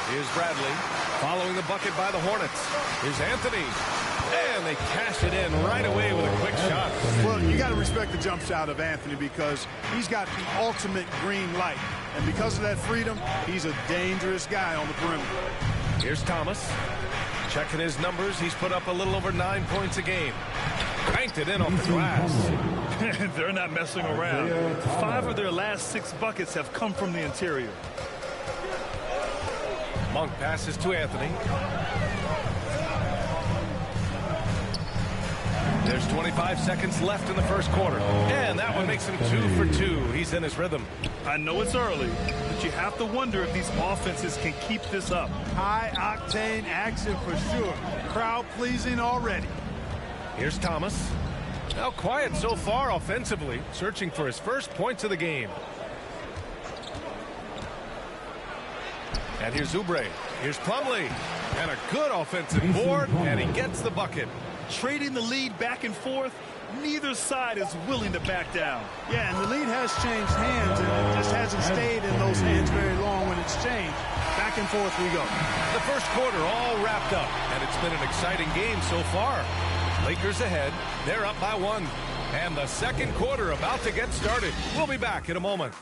Here's Bradley, following the bucket by the Hornets. Here's Anthony. And they cash it in right away with a quick shot. Well, you got to respect the jump shot of Anthony because he's got the ultimate green light. And because of that freedom, he's a dangerous guy on the perimeter. Here's Thomas. Checking his numbers, he's put up a little over 9 points a game. Banked it in off the glass. They're not messing around. 5 of their last 6 buckets have come from the interior. Monk passes to Anthony. There's 25 seconds left in the first quarter. And that one makes him 2 for 2. He's in his rhythm. I know it's early, but you have to wonder if these offenses can keep this up. High-octane action for sure. Crowd-pleasing already. Here's Thomas. Now quiet so far offensively, searching for his first points of the game. And here's Oubre. Here's Plumlee. And a good offensive board, and he gets the bucket. Trading the lead back and forth, neither side is willing to back down. Yeah, and the lead has changed hands, and it just hasn't stayed in those hands very long when it's changed. Back and forth we go. The first quarter all wrapped up, and it's been an exciting game so far. Lakers ahead. They're up by 1. And the second quarter about to get started. We'll be back in a moment.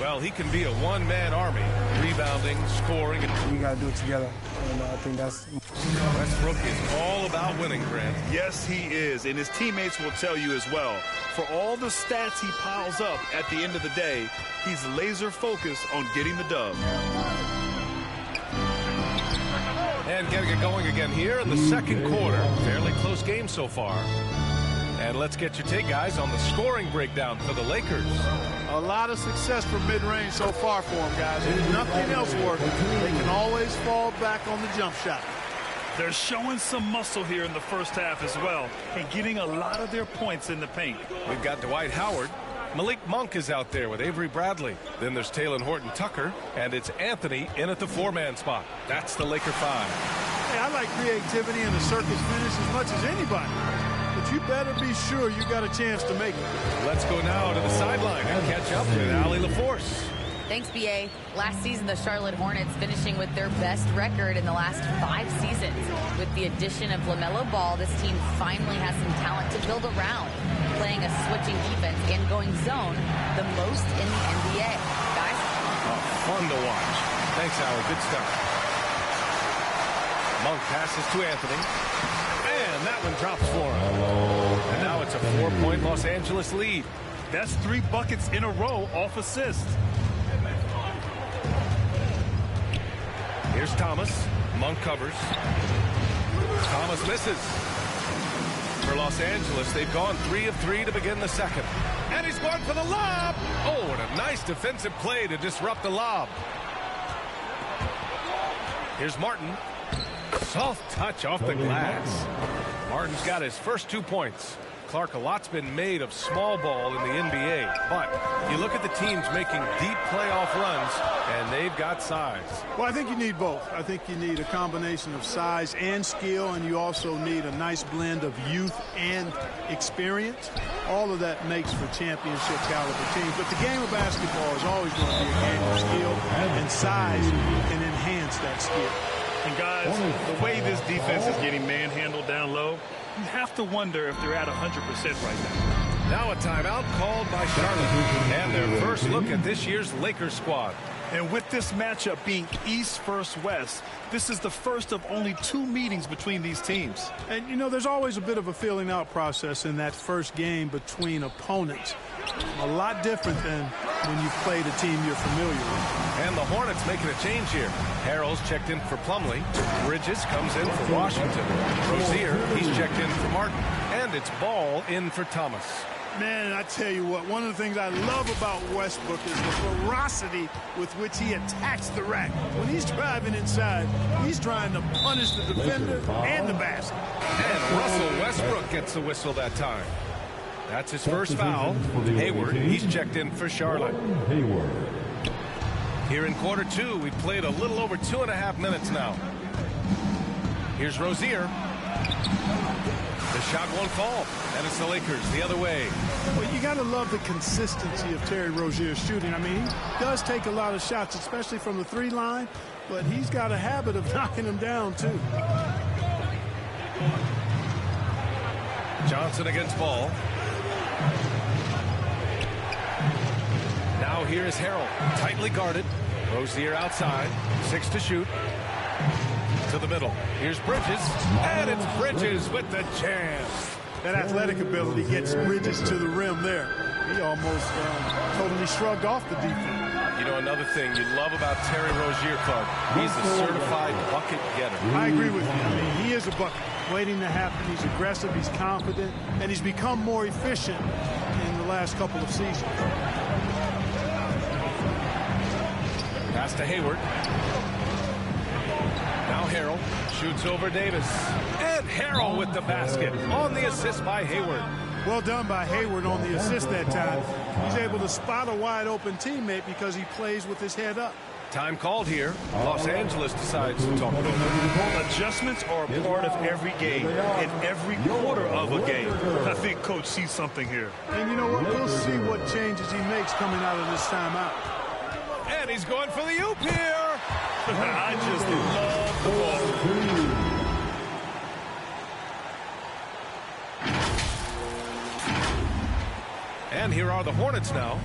Well, he can be a one-man army, rebounding, scoring. We got to do it together, and I think that's... Westbrook is all about winning, Grant. Yes, he is, and his teammates will tell you as well. For all the stats he piles up at the end of the day, he's laser-focused on getting the dub. And getting it going again here in the second quarter. Fairly close game so far. And let's get your take, guys, on the scoring breakdown for the Lakers. A lot of success from mid-range so far for them, guys. If nothing else works, they can always fall back on the jump shot. They're showing some muscle here in the first half as well and getting a lot of their points in the paint. We've got Dwight Howard. Malik Monk is out there with Avery Bradley. Then there's Taylor Horton-Tucker, and it's Anthony in at the 4-man spot. That's the Laker 5. Hey, I like creativity in a circus finish as much as anybody. But you better be sure you got a chance to make it. Let's go now to the sideline and catch up with Allie LaForce. Thanks, B.A. Last season, the Charlotte Hornets finishing with their best record in the last 5 seasons. With the addition of LaMelo Ball, this team finally has some talent to build around, playing a switching defense and going zone the most in the NBA. Guys? Oh, fun to watch. Thanks, Allie. Good stuff. Monk passes to Anthony. And that one drops for him. And now it's a 4-point Los Angeles lead. That's 3 buckets in a row off assist. Here's Thomas. Monk covers. Thomas misses. For Los Angeles, they've gone 3 of 3 to begin the second. And he's going for the lob. Oh, and a nice defensive play to disrupt the lob. Here's Martin. Soft touch off the glass. Martin's got his first 2 points. Clark, a lot's been made of small ball in the NBA, but you look at the teams making deep playoff runs, and they've got size. Well, I think you need both. I think you need a combination of size and skill, and you also need a nice blend of youth and experience. All of that makes for championship caliber teams. But the game of basketball is always going to be a game of skill, and size can enhance that skill. And guys, the way this defense is getting manhandled down low, you have to wonder if they're at 100% right now. Now a timeout called by Charlotte. And their first look at this year's Lakers squad. And with this matchup being East versus West, this is the first of only 2 meetings between these teams. And, you know, there's always a bit of a filling out process in that first game between opponents. A lot different than when you've played a team you're familiar with. And the Hornets making a change here. Harrell's checked in for Plumlee. Bridges comes in for Washington. Rozier, he's checked in for Martin. And it's Ball in for Thomas. Man, I tell you what, one of the things I love about Westbrook is the ferocity with which he attacks the rack. When he's driving inside, he's trying to punish the defender and the basket. And Russell Westbrook gets the whistle that time. That's his first foul. Hayward, he's checked in for Charlotte. Here in quarter 2, we've played a little over 2.5 minutes now. Here's Rozier. The shot won't fall, and it's the Lakers the other way. Well, you got to love the consistency of Terry Rozier's shooting. I mean, he does take a lot of shots, especially from the three line, but he's got a habit of knocking them down, too. Johnson against Ball. Now here is Harrell, tightly guarded. Rozier outside, 6 to shoot. To the middle. Here's Bridges, and it's Bridges with the jam. That athletic ability gets Bridges to the rim there. He almost totally shrugged off the defense. You know, another thing you love about Terry Rozier, Clark, he's a certified bucket getter. I agree with you. I mean, he is a bucket waiting to happen. He's aggressive, he's confident, and he's become more efficient in the last couple of seasons. Pass to Hayward. Now Harrell shoots over Davis. And Harrell with the basket on the assist by Hayward. Well done by Hayward on the assist that time. He's able to spot a wide open teammate because he plays with his head up. Time called here. Los Angeles decides to talk it over. Adjustments are a part of every game and every quarter of a game. I think Coach sees something here. And you know what? We'll see what changes he makes coming out of this timeout. And he's going for the oop here. I just love the ball. And here are the Hornets now.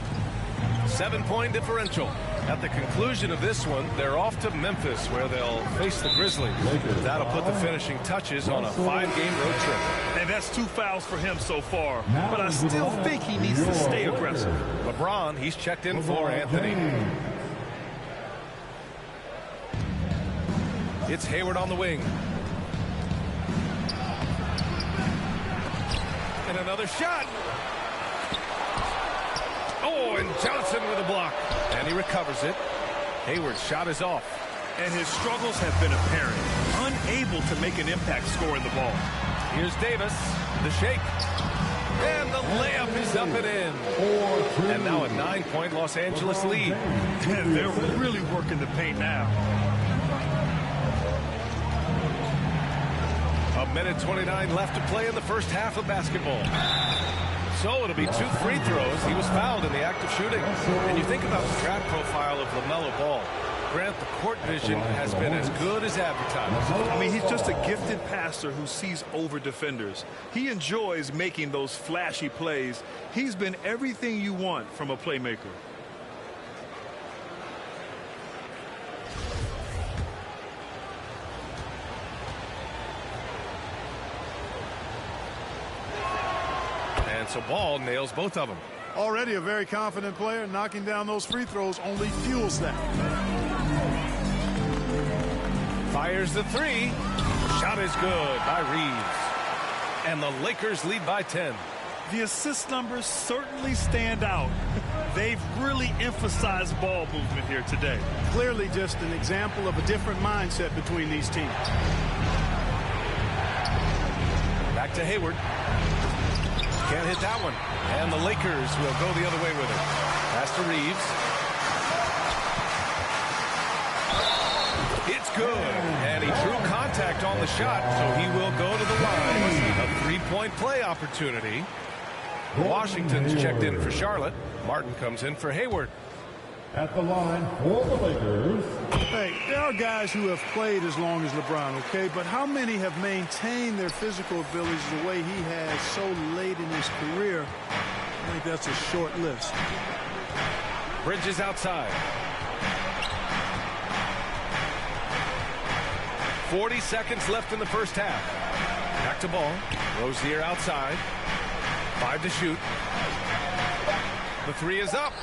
7-point differential. At the conclusion of this one, they're off to Memphis, where they'll face the Grizzlies. That'll put the finishing touches on a 5-game road trip. And that's 2 fouls for him so far. But I still think he needs to stay aggressive. LeBron, he's checked in for Anthony. It's Hayward on the wing. And another shot. Oh, and Johnson with a block. And he recovers it. Hayward's shot is off. And his struggles have been apparent. Unable to make an impact scoring the ball. Here's Davis. The shake. And the layup is up and in. And now a 9-point Los Angeles lead. And they're really working the paint now. A minute 29 left to play in the first half of basketball. So it'll be 2 free throws. He was fouled in the act of shooting. And you think about the draft profile of LaMelo Ball. Grant, the court vision has been as good as advertised. I mean, he's just a gifted passer who sees over defenders. He enjoys making those flashy plays. He's been everything you want from a playmaker. And so Ball nails both of them. Already a very confident player. Knocking down those free throws only fuels that. Fires the 3. Shot is good by Reeves. And the Lakers lead by 10. The assist numbers certainly stand out. They've really emphasized ball movement here today. Clearly just an example of a different mindset between these teams. Back to Hayward. Can't hit that one. And the Lakers will go the other way with it. Pass to Reeves. It's good. And he drew contact on the shot, so he will go to the line. A 3-point play opportunity. Washington's checked in for Charlotte. Martin comes in for Hayward. At the line for the Lakers. Hey, there are guys who have played as long as LeBron, okay? But how many have maintained their physical abilities the way he has so late in his career? I think that's a short list. Bridges outside. 40 seconds left in the first half. Back to Ball. Rozier outside. 5 to shoot. The 3 is up.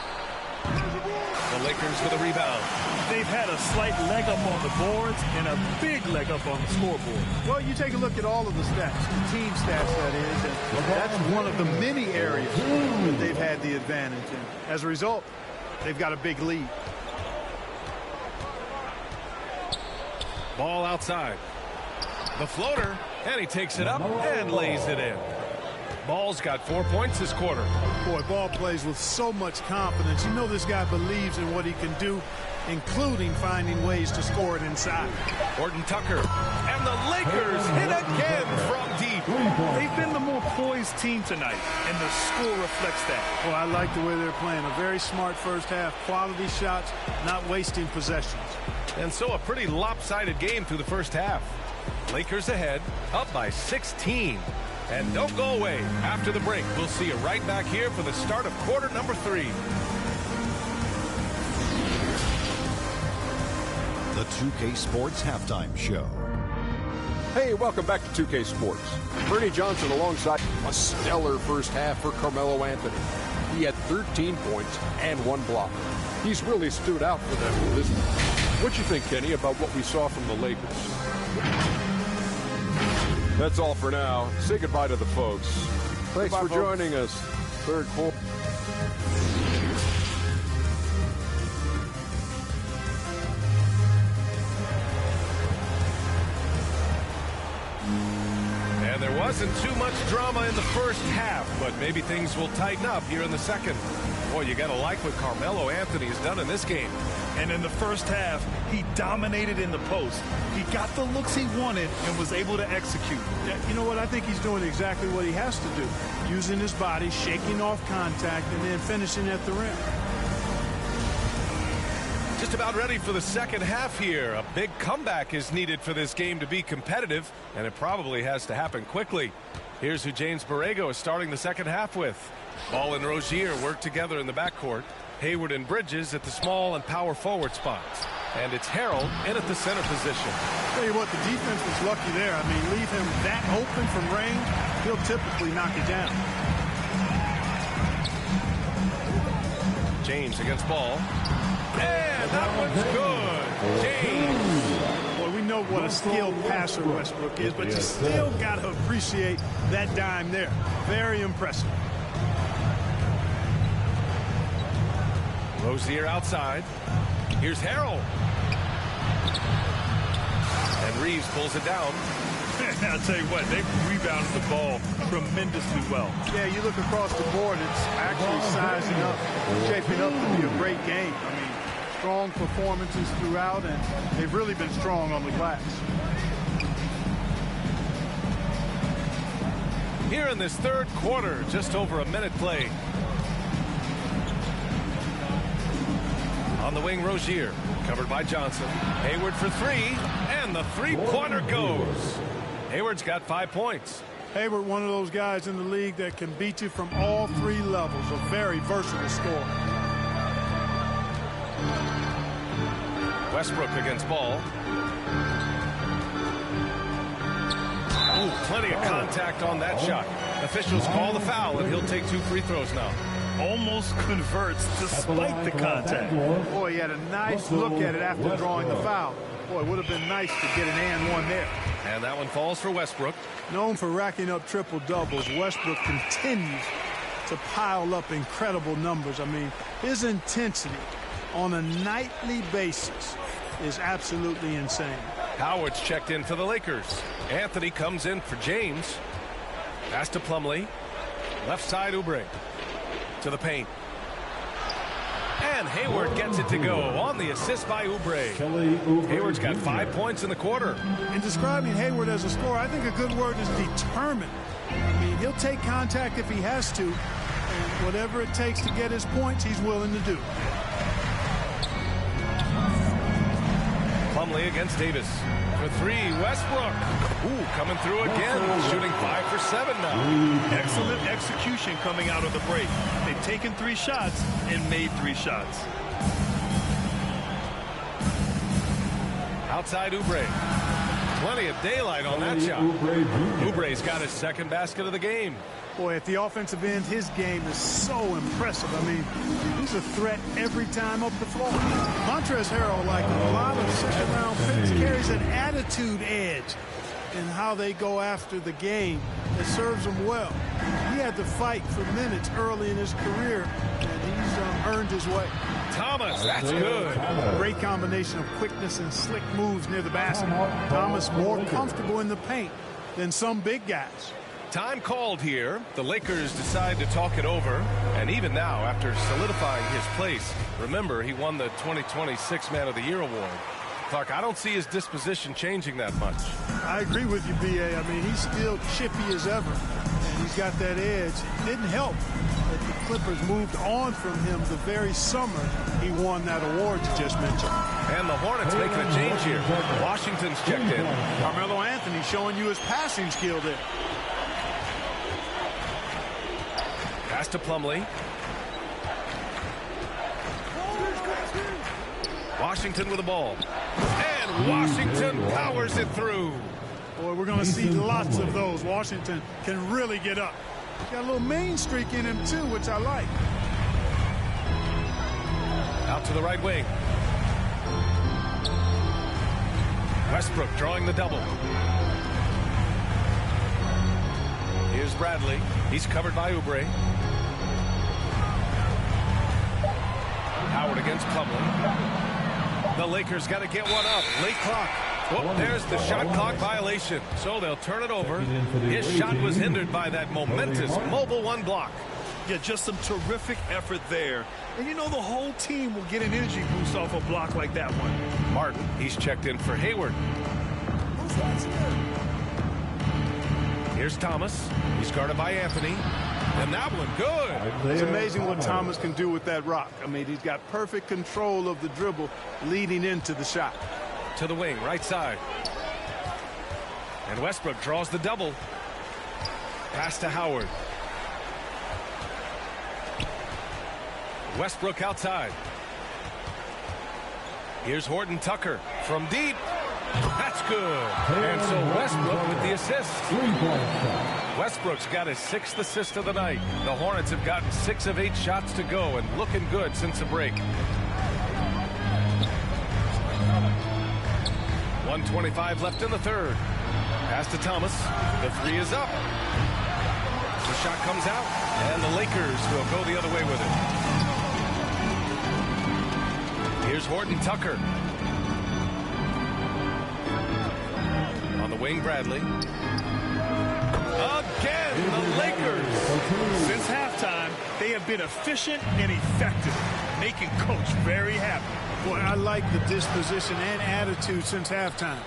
The Lakers with a rebound. They've had a slight leg up on the boards and a big leg up on the scoreboard. Well, you take a look at all of the stats, the team stats that is, and that's one of the many areas that they've had the advantage. And as a result, they've got a big lead. Ball outside. The floater, and he takes it up and lays it in. Ball's got 4 points this quarter. Boy, Ball plays with so much confidence. You know this guy believes in what he can do. including finding ways to score it inside. Gordon Tucker, and the Lakers hit again from deep. They've been the more poised team tonight, and the score reflects that. Well, I like the way they're playing. A very smart first half, quality shots, not wasting possessions. And so a pretty lopsided game through the first half. Lakers ahead, up by 16. And don't go away. After the break, we'll see you right back here for the start of quarter number 3. The 2K Sports Halftime Show. Hey, welcome back to 2K Sports. Bernie Johnson alongside a stellar first half for Carmelo Anthony. He had 13 points and 1 block. He's really stood out for them this week. What you think, Kenny, about what we saw from the Lakers? That's all for now. Say goodbye to the folks. Thanks for joining us. Third quarter. And there wasn't too much drama in the first half, but maybe things will tighten up here in the second. Boy, you got to like what Carmelo Anthony has done in this game. And in the first half, he dominated in the post. He got the looks he wanted and was able to execute. You know what? I think he's doing exactly what he has to do. Using his body, shaking off contact, and then finishing at the rim. Just about ready for the second half here. A big comeback is needed for this game to be competitive, and it probably has to happen quickly. Here's who James Borrego is starting the second half with. Ball and Rozier work together in the backcourt. Hayward and Bridges at the small and power forward spots. And it's Harold in at the center position. Tell you what, the defense was lucky there. I mean, leave him that open from range, he'll typically knock it down. James against Ball. And that one's good. James. Well, we know what a skilled passer Westbrook is, but you still got to appreciate that dime there. Very impressive. Rozier outside. Here's Harold. And Reeves pulls it down. I'll tell you what, they've rebounded the ball tremendously well. Yeah, you look across the board, it's actually sizing up, shaping up to be a great game. I mean, strong performances throughout, and they've really been strong on the glass. Here in this third quarter, just over a minute played. On the wing, Rozier, covered by Johnson. Hayward for 3, and the three-pointer goes. Hayward's got 5 points. Hayward, one of those guys in the league that can beat you from all 3 levels. A very versatile scorer. Westbrook against Ball. Ooh, plenty of contact on that shot. Officials call the foul, and he'll take 2 free throws now. Almost converts despite the contact. Boy, he had a nice look at it after drawing the foul. Boy, it would have been nice to get an and one there. And that one falls for Westbrook. Known for racking up triple doubles, Westbrook continues to pile up incredible numbers. I mean, his intensity on a nightly basis is absolutely insane. Howard's checked in for the Lakers. Anthony comes in for James. Pass to Plumlee. Left side, Oubre. To the paint. And Hayward gets it to go on the assist by Oubre. Hayward's got 5 points in the quarter. In describing Hayward as a scorer, I think a good word is determined. I mean, he'll take contact if he has to, and whatever it takes to get his points, he's willing to do. Plumlee against Davis. For 3, Westbrook. Ooh, coming through again. Shooting 5 for 7 now. Excellent execution coming out of the break. They've taken 3 shots and made 3 shots. Outside Oubre. Plenty of daylight on that shot. Oubre's got his second basket of the game. Boy, at the offensive end, his game is so impressive. I mean, he's a threat every time up the floor. Montrezl Harrell, like a lot of second-round picks, carries an attitude edge in how they go after the game that serves him well. He had to fight for minutes early in his career, and he's earned his way. Thomas, that's good. Great combination of quickness and slick moves near the basket. Thomas more comfortable in the paint than some big guys. Time called here. The Lakers decide to talk it over. And even now, after solidifying his place, remember, he won the 2026 Man of the Year award. Clark, I don't see his disposition changing that much. I agree with you, B.A. I mean, he's still chippy as ever, and he's got that edge. It didn't help that the Clippers moved on from him the very summer he won that award you just mentioned. And the Hornets making a change here. Washington's checked in. Carmelo Anthony showing you his passing skill there. Pass to Plumlee. Washington with the ball. And Washington powers it through. Boy, we're going to see lots of those. Washington can really get up. He's got a little main streak in him, too, which I like. Out to the right wing. Westbrook drawing the double. Here's Bradley. He's covered by Oubre. Howard against Plumlee. The Lakers got to get one up. Late clock. Oh, there's the shot clock violation. So they'll turn it over. His shot was hindered by that momentous mobile one block. Yeah, just some terrific effort there. And you know the whole team will get an energy boost off a block like that one. Martin, he's checked in for Hayward. Here's Thomas. He's guarded by Anthony. And that one good. It's amazing what Thomas can do with that rock. I mean, he's got perfect control of the dribble leading into the shot. To the wing, right side. And Westbrook draws the double. Pass to Howard. Westbrook outside. Here's Horton Tucker from deep. That's good. And so Westbrook with the assist. Westbrook's got his 6th assist of the night. The Hornets have gotten 6 of 8 shots to go and looking good since the break. 1:25 left in the third. Pass to Thomas. The 3 is up. The shot comes out, and the Lakers will go the other way with it. Here's Horton Tucker. On the wing, Bradley. Again, the Lakers. Since halftime, they have been efficient and effective, making Coach very happy. Boy, I like the disposition and attitude since halftime.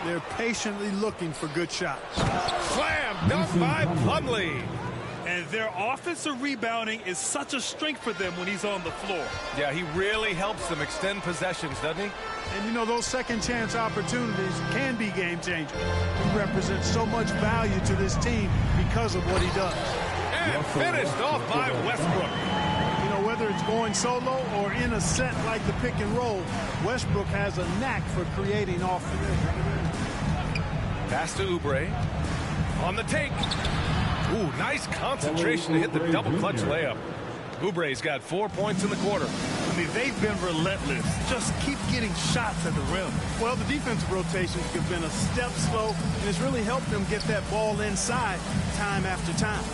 They're patiently looking for good shots. Slam dunk by Plumlee. And their offensive rebounding is such a strength for them when he's on the floor. Yeah, he really helps them extend possessions, doesn't he? And, you know, those second chance opportunities can be game changers. He represents so much value to this team because of what he does. And finished off by Westbrook. You know, whether it's going solo or in a set like the pick and roll, Westbrook has a knack for creating offense. Pass to Oubre. On the take. Ooh, nice concentration to hit the double clutch layup. Oubre's got 4 points in the quarter. I mean, they've been relentless. Just keep getting shots at the rim. Well, the defensive rotations have been a step slow, and it's really helped them get that ball inside time after time.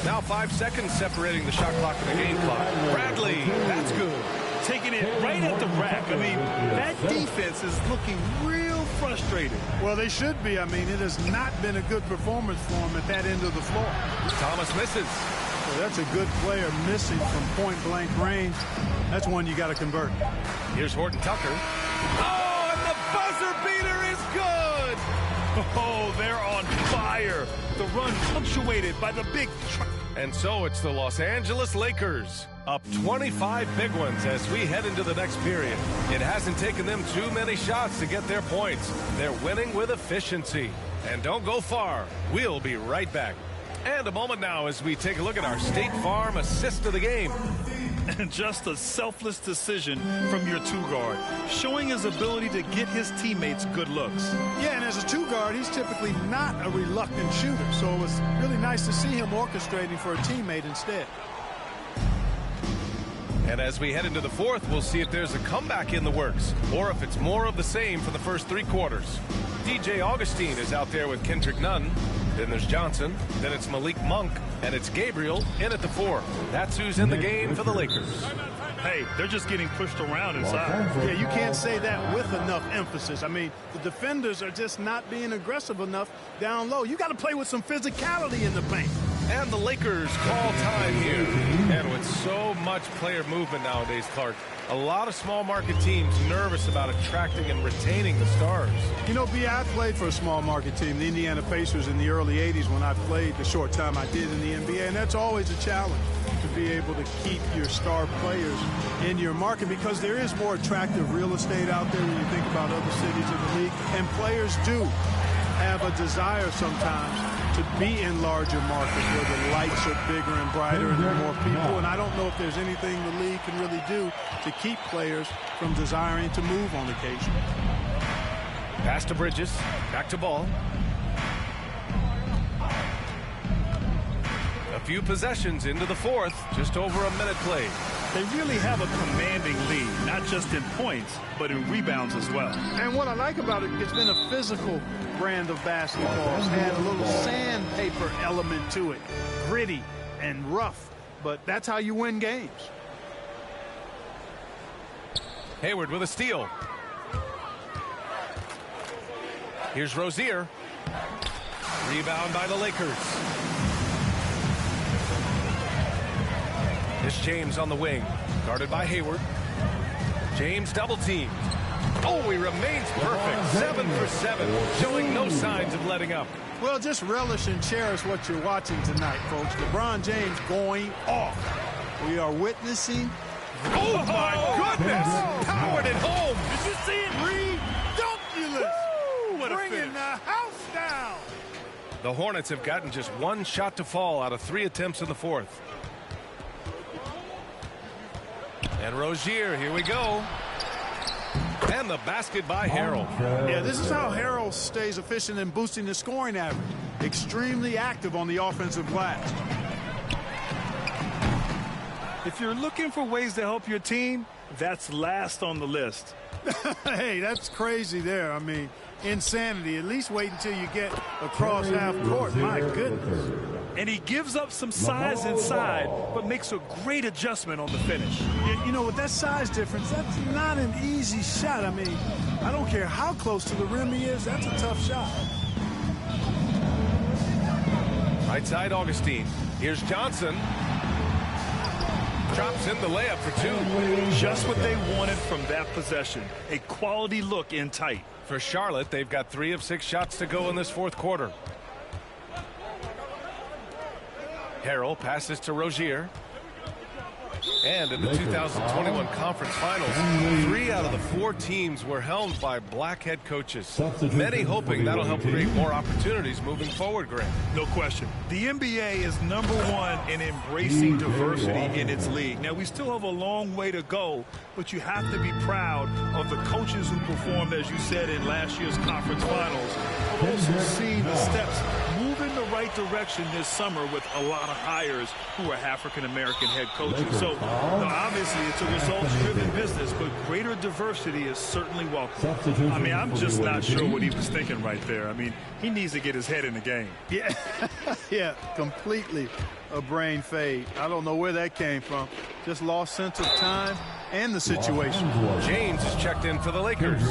Now 5 seconds separating the shot clock and the game clock. Bradley, that's good. Taking it right at the rack. I mean, that defense is looking real frustrated. Well, they should be. I mean, it has not been a good performance for them at that end of the floor. Thomas misses. Well, that's a good player missing from point-blank range. That's one you got to convert. Here's Horton Tucker. Oh, and the buzzer beater is good. Oh, they're on fire. The run punctuated by the big... And so it's the Los Angeles Lakers. Up 25 big ones as we head into the next period. It hasn't taken them too many shots to get their points. They're winning with efficiency. And don't go far. We'll be right back. And a moment now as we take a look at our State Farm assist of the game. And just a selfless decision from your two-guard, showing his ability to get his teammates good looks. Yeah, and as a two-guard, he's typically not a reluctant shooter, so it was really nice to see him orchestrating for a teammate instead. And as we head into the fourth, we'll see if there's a comeback in the works, or if it's more of the same for the first 3 quarters. DJ Augustine is out there with Kendrick Nunn. Then there's Johnson. Then it's Malik Monk. And it's Gabriel in at the 4. That's who's in the game for the Lakers. Hey, they're just getting pushed around inside. Yeah, you can't say that with enough emphasis. I mean, the defenders are just not being aggressive enough down low. You got to play with some physicality in the paint. And the Lakers call time here. And with so much player movement nowadays, Clark, a lot of small market teams nervous about attracting and retaining the stars. You know, B, I played for a small market team, the Indiana Pacers, in the early 80s when I played the short time I did in the NBA, and that's always a challenge to be able to keep your star players in your market because there is more attractive real estate out there when you think about other cities in the league, and players do have a desire sometimes to be in larger markets where the lights are bigger and brighter and there are more people. And I don't know if there's anything the league can really do to keep players from desiring to move on occasion. Pass to Bridges. Back to Ball. A few possessions into the fourth. Just over a minute played. They really have a commanding lead, not just in points, but in rebounds as well. And what I like about it, it's been a physical brand of basketball. It's had a little sandpaper element to it, gritty and rough, but that's how you win games. Hayward with a steal. Here's Rozier. Rebound by the Lakers. It's James on the wing, guarded by Hayward. James double teamed. Oh, he remains perfect. 7 for 7, showing no signs of letting up. Well, just relish and cherish what you're watching tonight, folks. LeBron James going off. We are witnessing. Oh, my goodness! Powered it home. Did you see it? Redunculous. What a Bringing finish. the house down. The Hornets have gotten just one shot to fall out of 3 attempts in the fourth. And Rozier, here we go. And the basket by Harrell. Yeah, this is how Harrell stays efficient in boosting the scoring average. Extremely active on the offensive glass. If you're looking for ways to help your team, that's last on the list. Hey, that's crazy there. I mean, insanity. At least wait until you get across half court. My goodness. And he gives up some size inside, but makes a great adjustment on the finish. You know, with that size difference, that's not an easy shot. I mean, I don't care how close to the rim he is. That's a tough shot. Right side, Augustine. Here's Johnson. Drops in the layup for 2. Just what they wanted from that possession. A quality look in tight. For Charlotte, they've got 3 of 6 shots to go in this fourth quarter. Harrell passes to Rozier. And in the 2021 conference finals, 3 out of the 4 teams were helmed by black head coaches. Many hoping that'll help create more opportunities moving forward, Grant. No question. The NBA is #1 in embracing diversity in its league. Now, we still have a long way to go, but you have to be proud of the coaches who performed, as you said, in last year's conference finals. I've also seen the steps move in the right direction this summer with a lot of hires who are African-American head coaches. So, obviously, it's a results-driven business, but greater diversity is certainly welcome. I mean, I'm just not sure what he was thinking right there. I mean, he needs to get his head in the game. Yeah, yeah, completely a brain fade. I don't know where that came from. Just lost sense of time and the situation. James is checked in for the Lakers.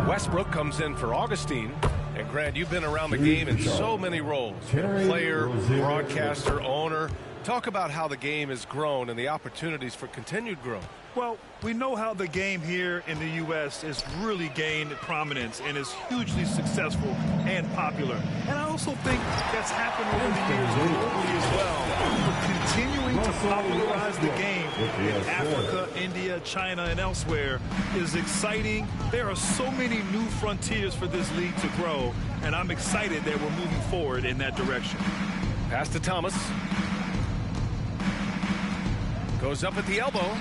Westbrook comes in for Augustine. And Grant, you've been around the game in so many roles. Player, broadcaster, owner. Talk about how the game has grown and the opportunities for continued growth. Well, we know how the game here in the U.S. has really gained prominence and is hugely successful and popular. And I also think that's happened over the years globally as well. But continuing to popularize the game in Africa, India, China, and elsewhere is exciting. There are so many new frontiers for this league to grow, and I'm excited that we're moving forward in that direction. Pass to Thomas. Goes up at the elbow.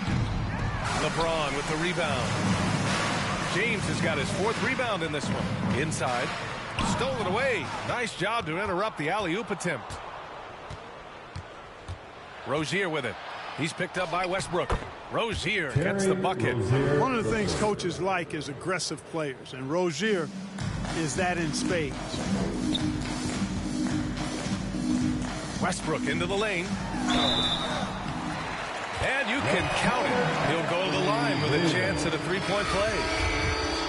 LeBron with the rebound. James has got his 4th rebound in this one. Inside. Stolen away. Nice job to interrupt the alley-oop attempt. Rozier with it. He's picked up by Westbrook. Rozier gets the bucket. One of the things coaches like is aggressive players, and Rozier is that in spades. Westbrook into the lane. And you can count it. He'll go to the line with a chance at a three-point play.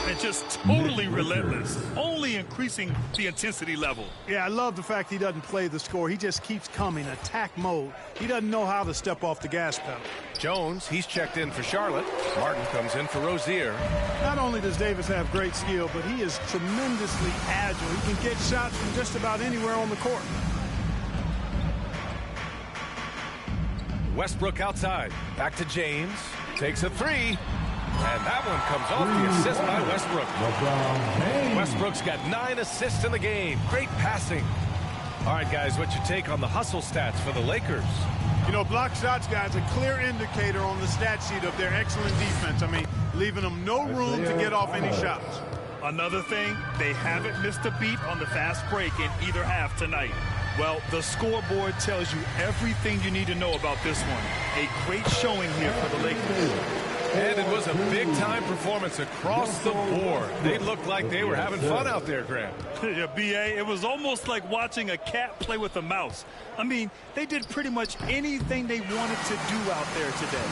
And just totally relentless, only increasing the intensity level. Yeah, I love the fact he doesn't play the score. He just keeps coming, attack mode. He doesn't know how to step off the gas pedal. Jones, he's checked in for Charlotte. Martin comes in for Rozier. Not only does Davis have great skill, but he is tremendously agile. He can get shots from just about anywhere on the court. Westbrook outside. Back to James. Takes a three. And that one comes off the assist by Westbrook. Westbrook's got 9 assists in the game. Great passing. All right, guys, what's your take on the hustle stats for the Lakers? You know, block shots, guys, a clear indicator on the stat sheet of their excellent defense. I mean, leaving them no room to get off any shots. Another thing, they haven't missed a beat on the fast break in either half tonight. Well, the scoreboard tells you everything you need to know about this one. A great showing here for the Lakers. And it was a big-time performance across the board. They looked like they were having fun out there, Grant. Yeah, B.A., it was almost like watching a cat play with a mouse. I mean, they did pretty much anything they wanted to do out there today.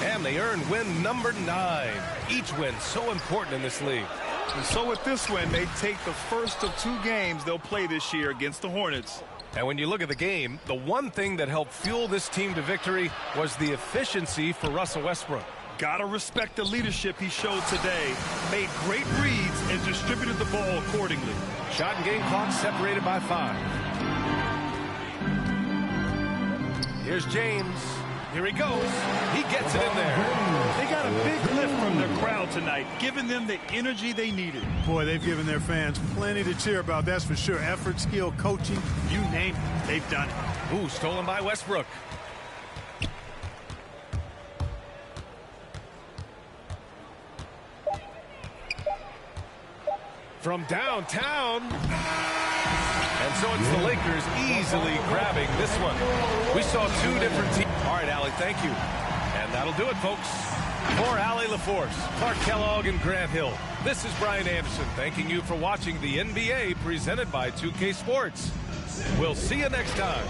And they earned win number 9. Each win so important in this league. And so with this win, they take the first of 2 games they'll play this year against the Hornets. And when you look at the game, the one thing that helped fuel this team to victory was the efficiency for Russell Westbrook. Gotta respect the leadership he showed today. Made great reads and distributed the ball accordingly. Shot and game clock separated by 5. Here's James. Here he goes. He gets it in there. They got a big lift from their crowd tonight, giving them the energy they needed. Boy, they've given their fans plenty to cheer about, that's for sure. Effort, skill, coaching, you name it, they've done it. Ooh, stolen by Westbrook. From downtown. And so it's the Lakers easily grabbing this one. We saw 2 different teams. All right, Allie, thank you. And that'll do it, folks. For Allie LaForce, Clark Kellogg, and Grant Hill, this is Brian Anderson thanking you for watching the NBA presented by 2K Sports. We'll see you next time.